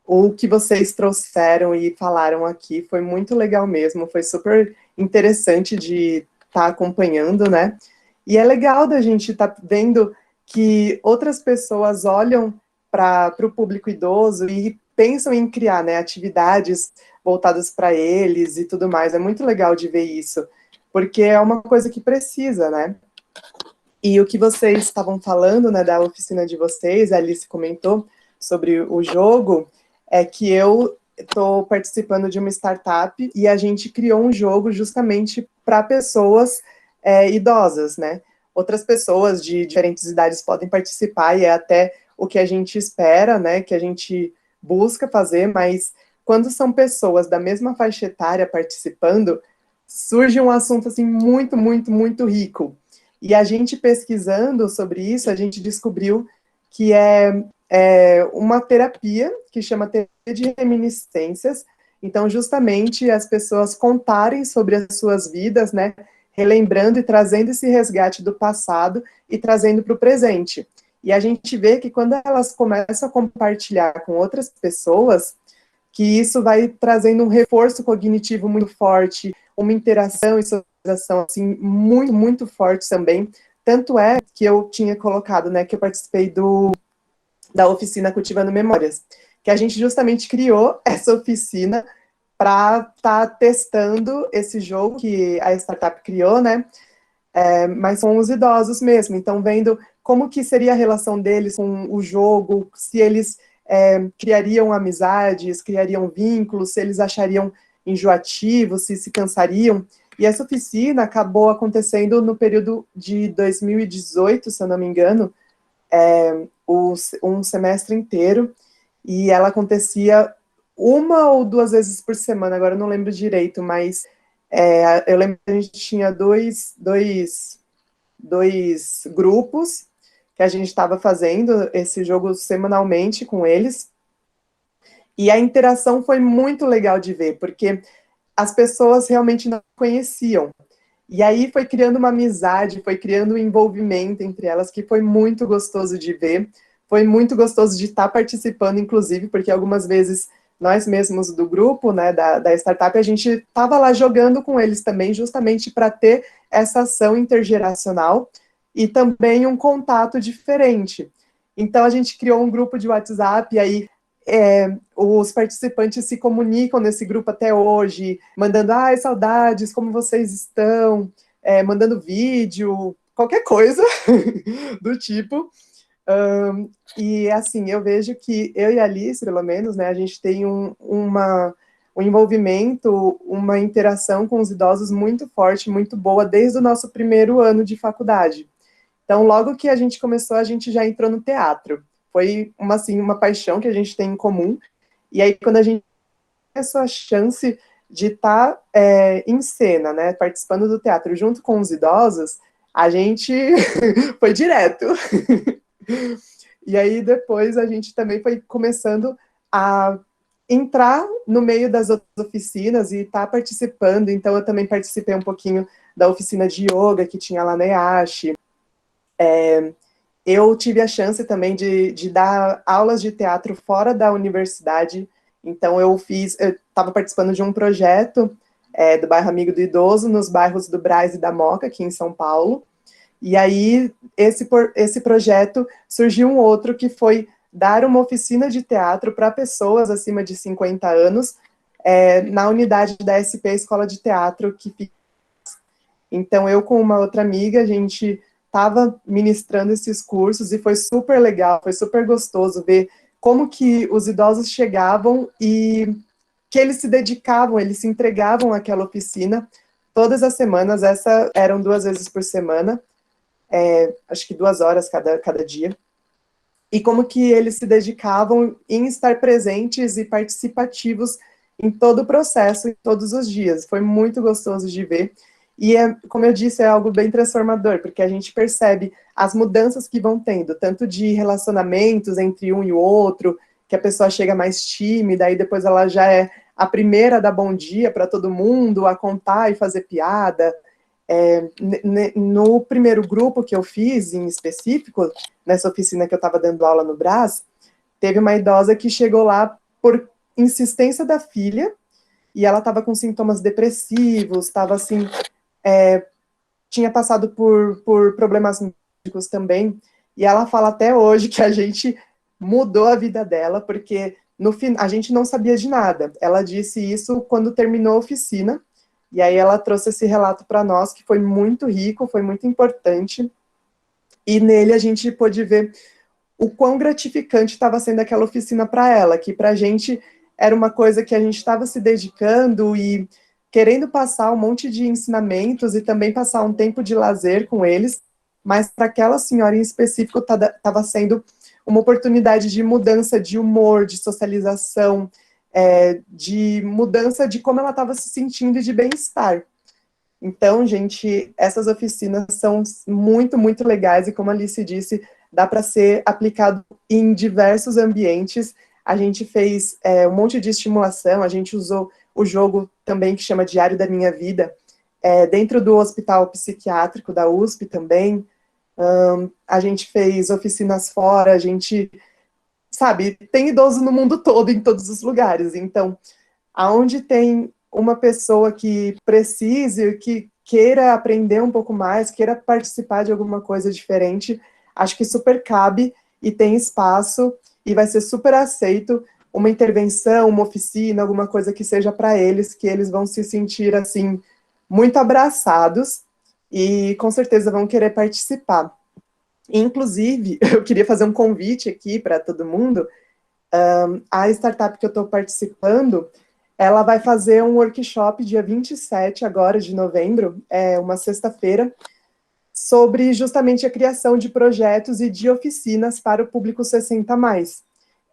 o que vocês trouxeram e falaram aqui foi muito legal mesmo, foi super interessante de estar acompanhando, né? E é legal da gente estar vendo que outras pessoas olham para o público idoso e pensam em criar, né, atividades voltadas para eles e tudo mais. É muito legal de ver isso, porque é uma coisa que precisa, né? E o que vocês estavam falando, né, da oficina de vocês, a Alice comentou sobre o jogo, é que eu estou participando de uma startup e a gente criou um jogo justamente para pessoas idosas, né? Outras pessoas de diferentes idades podem participar e é até o que a gente espera, né, que a gente busca fazer, mas quando são pessoas da mesma faixa etária participando, surge um assunto assim muito, muito, muito rico. E a gente pesquisando sobre isso, a gente descobriu que é uma terapia que chama terapia de reminiscências. Então, justamente as pessoas contarem sobre as suas vidas, né, relembrando e trazendo esse resgate do passado e trazendo para o presente. E a gente vê que quando elas começam a compartilhar com outras pessoas, que isso vai trazendo um reforço cognitivo muito forte, uma interação e socialização assim, muito, muito forte também. Tanto é que eu tinha colocado, né, que eu participei da oficina Cultivando Memórias, que a gente justamente criou essa oficina para estar testando esse jogo que a startup criou, né, mas são os idosos mesmo, então vendo como que seria a relação deles com o jogo, se eles criariam amizades, criariam vínculos, se eles achariam enjoativos, se cansariam. E essa oficina acabou acontecendo no período de 2018, se eu não me engano, um semestre inteiro, e ela acontecia 1 ou 2 vezes por semana, agora eu não lembro direito, mas eu lembro que a gente tinha dois grupos que a gente estava fazendo esse jogo semanalmente com eles, e a interação foi muito legal de ver, porque as pessoas realmente não conheciam, e aí foi criando uma amizade, foi criando um envolvimento entre elas, que foi muito gostoso de ver, foi muito gostoso de estar participando, inclusive, porque algumas vezes nós mesmos do grupo, né, da startup, a gente estava lá jogando com eles também, justamente para ter essa ação intergeracional, e também um contato diferente. Então, a gente criou um grupo de WhatsApp, e aí os participantes se comunicam nesse grupo até hoje, mandando, saudades, como vocês estão, mandando vídeo, qualquer coisa do tipo. E, assim, eu vejo que eu e a Alice, pelo menos, né, a gente tem um envolvimento, uma interação com os idosos muito forte, muito boa, desde o nosso primeiro ano de faculdade. Então, logo que a gente começou, a gente já entrou no teatro. Foi, uma paixão que a gente tem em comum. E aí, quando a gente começou a chance de estar em cena, né, participando do teatro junto com os idosos, a gente foi direto. E aí, depois, a gente também foi começando a entrar no meio das outras oficinas e estar participando. Então, eu também participei um pouquinho da oficina de yoga que tinha lá na EASH. Eu tive a chance também de dar aulas de teatro fora da universidade, então eu estava participando de um projeto do bairro Amigo do Idoso, nos bairros do Brás e da Moca, aqui em São Paulo, e aí esse projeto surgiu um outro que foi dar uma oficina de teatro para pessoas acima de 50 anos, na unidade da SP Escola de Teatro, que fica. Então, eu com uma outra amiga, a gente estava ministrando esses cursos e foi super legal, foi super gostoso ver como que os idosos chegavam e que eles se dedicavam, eles se entregavam àquela oficina todas as semanas, eram 2 vezes por semana, acho que 2 horas cada dia, e como que eles se dedicavam em estar presentes e participativos em todo o processo, em todos os dias, foi muito gostoso de ver. E, como eu disse, é algo bem transformador, porque a gente percebe as mudanças que vão tendo, tanto de relacionamentos entre um e o outro, que a pessoa chega mais tímida, aí depois ela já é a primeira a dar bom dia para todo mundo, a contar e fazer piada. No primeiro grupo que eu fiz, em específico, nessa oficina que eu estava dando aula no Brás, teve uma idosa que chegou lá por insistência da filha, e ela estava com sintomas depressivos, estava assim... tinha passado por problemas médicos também, e ela fala até hoje que a gente mudou a vida dela, porque no fim a gente não sabia de nada. Ela disse isso quando terminou a oficina, e aí ela trouxe esse relato para nós, que foi muito rico, foi muito importante, e nele a gente pôde ver o quão gratificante estava sendo aquela oficina para ela, que para a gente era uma coisa que a gente estava se dedicando e querendo passar um monte de ensinamentos e também passar um tempo de lazer com eles, mas para aquela senhora em específico estava sendo uma oportunidade de mudança de humor, de socialização, de mudança de como ela estava se sentindo e de bem-estar. Então, gente, essas oficinas são muito, muito legais e, como a Alice disse, dá para ser aplicado em diversos ambientes. A gente fez um monte de estimulação, a gente usou o jogo também que chama Diário da Minha Vida, dentro do hospital psiquiátrico da USP também, a gente fez oficinas fora, a gente, sabe, tem idoso no mundo todo, em todos os lugares, então, aonde tem uma pessoa que precise, que queira aprender um pouco mais, queira participar de alguma coisa diferente, acho que super cabe e tem espaço e vai ser super aceito uma intervenção, uma oficina, alguma coisa que seja para eles, que eles vão se sentir, assim, muito abraçados e com certeza vão querer participar. Inclusive, eu queria fazer um convite aqui para todo mundo. A startup que eu estou participando, ela vai fazer um workshop dia 27 agora de novembro, uma sexta-feira, sobre justamente a criação de projetos e de oficinas para o público 60+.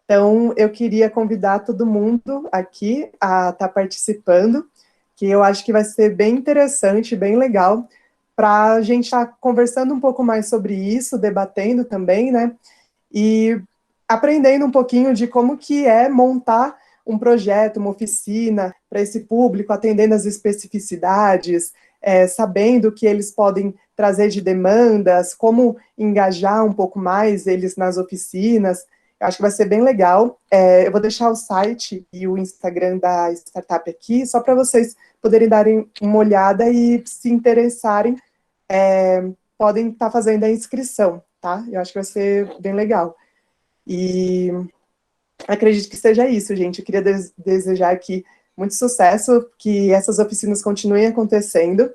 Então, eu queria convidar todo mundo aqui a estar participando, que eu acho que vai ser bem interessante, bem legal, para a gente estar conversando um pouco mais sobre isso, debatendo também, né? E aprendendo um pouquinho de como que é montar um projeto, uma oficina para esse público, atendendo as especificidades, sabendo o que eles podem trazer de demandas, como engajar um pouco mais eles nas oficinas. Eu acho que vai ser bem legal. Eu vou deixar o site e o Instagram da startup aqui, só para vocês poderem darem uma olhada e se interessarem, podem estar fazendo a inscrição, tá? Eu acho que vai ser bem legal. E acredito que seja isso, gente. Eu queria desejar aqui muito sucesso, que essas oficinas continuem acontecendo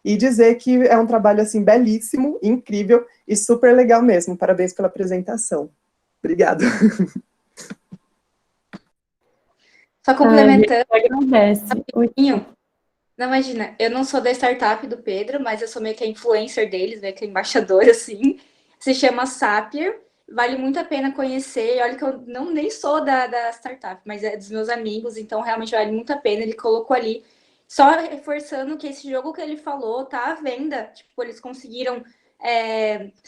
e dizer que é um trabalho, assim, belíssimo, incrível e super legal mesmo. Parabéns pela apresentação. Obrigada. Só complementando, Agradece. não, imagina, eu não sou da startup do Pedro, mas eu sou meio que a influencer deles, meio que a embaixadora, assim. Se chama Sapier, vale muito a pena conhecer. Olha que eu nem sou da startup, mas é dos meus amigos, então realmente vale muito a pena. Ele colocou ali, só reforçando que esse jogo que ele falou tá à venda. Tipo, eles conseguiram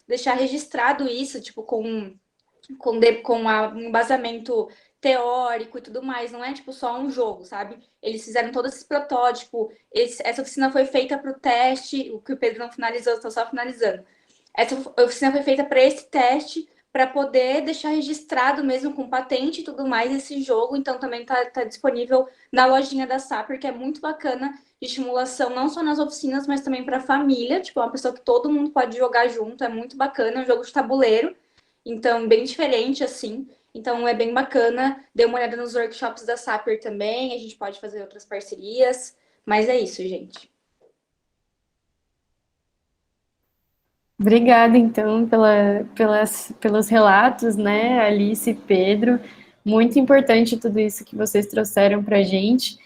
deixar registrado isso, tipo, com um embasamento teórico e tudo mais, não é tipo só um jogo, sabe? Eles fizeram todo esse protótipo, essa oficina foi feita para o teste, o que o Pedro não finalizou, estou só finalizando. Essa oficina foi feita para esse teste, para poder deixar registrado mesmo com patente e tudo mais esse jogo, então também tá disponível na lojinha da Sapier, que é muito bacana, de estimulação não só nas oficinas, mas também para a família, tipo, uma pessoa que todo mundo pode jogar junto, é muito bacana, é um jogo de tabuleiro, então bem diferente, assim, então é bem bacana. Dê uma olhada nos workshops da Sapier também, a gente pode fazer outras parcerias, mas é isso, gente. Obrigada, então, pelos relatos, né, Alice e Pedro. Muito importante tudo isso que vocês trouxeram para a gente.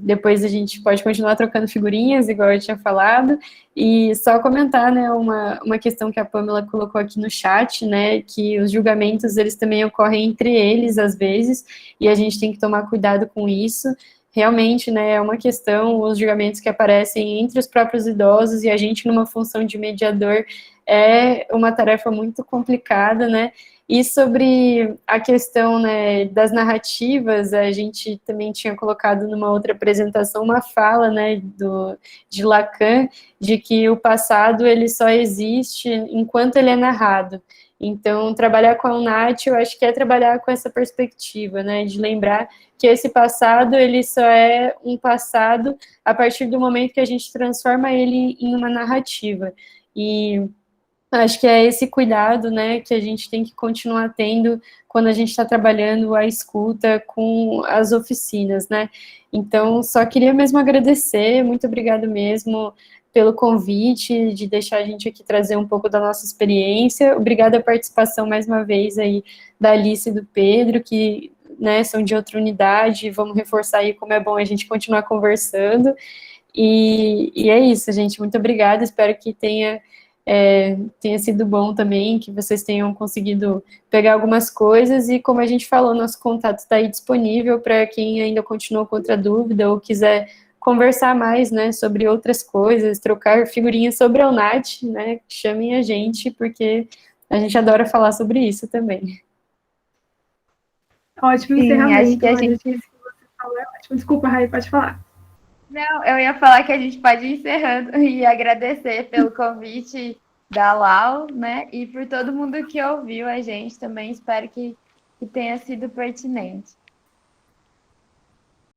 Depois a gente pode continuar trocando figurinhas, igual eu tinha falado, e só comentar, né, uma questão que a Pamela colocou aqui no chat, né, que os julgamentos, eles também ocorrem entre eles, às vezes, e a gente tem que tomar cuidado com isso. Realmente, né, é uma questão, os julgamentos que aparecem entre os próprios idosos e a gente numa função de mediador é uma tarefa muito complicada, né, e sobre a questão, né, das narrativas, a gente também tinha colocado numa outra apresentação uma fala, né, de Lacan, de que o passado, ele só existe enquanto ele é narrado. Então, trabalhar com a UNAT, eu acho que é trabalhar com essa perspectiva, né, de lembrar que esse passado, ele só é um passado a partir do momento que a gente transforma ele em uma narrativa. E acho que é esse cuidado, né, que a gente tem que continuar tendo quando a gente está trabalhando a escuta com as oficinas, né. Então, só queria mesmo agradecer, muito obrigada mesmo pelo convite, de deixar a gente aqui trazer um pouco da nossa experiência. Obrigada a participação mais uma vez aí da Alice e do Pedro, que, né, são de outra unidade, vamos reforçar aí como é bom a gente continuar conversando. E é isso, gente, muito obrigada, espero que tenha sido bom também, que vocês tenham conseguido pegar algumas coisas, e como a gente falou, nosso contato está aí disponível para quem ainda continuou com outra dúvida ou quiser conversar mais, né, sobre outras coisas, trocar figurinhas sobre a UNAT, né, chamem a gente, porque a gente adora falar sobre isso também. Ótimo Sim, encerramento. acho que a gente... Isso que você falou é ótimo. Desculpa, Rai, pode falar. Não, eu ia falar que a gente pode ir encerrando e agradecer pelo convite da Lau, né? E por todo mundo que ouviu a gente também. Espero que tenha sido pertinente.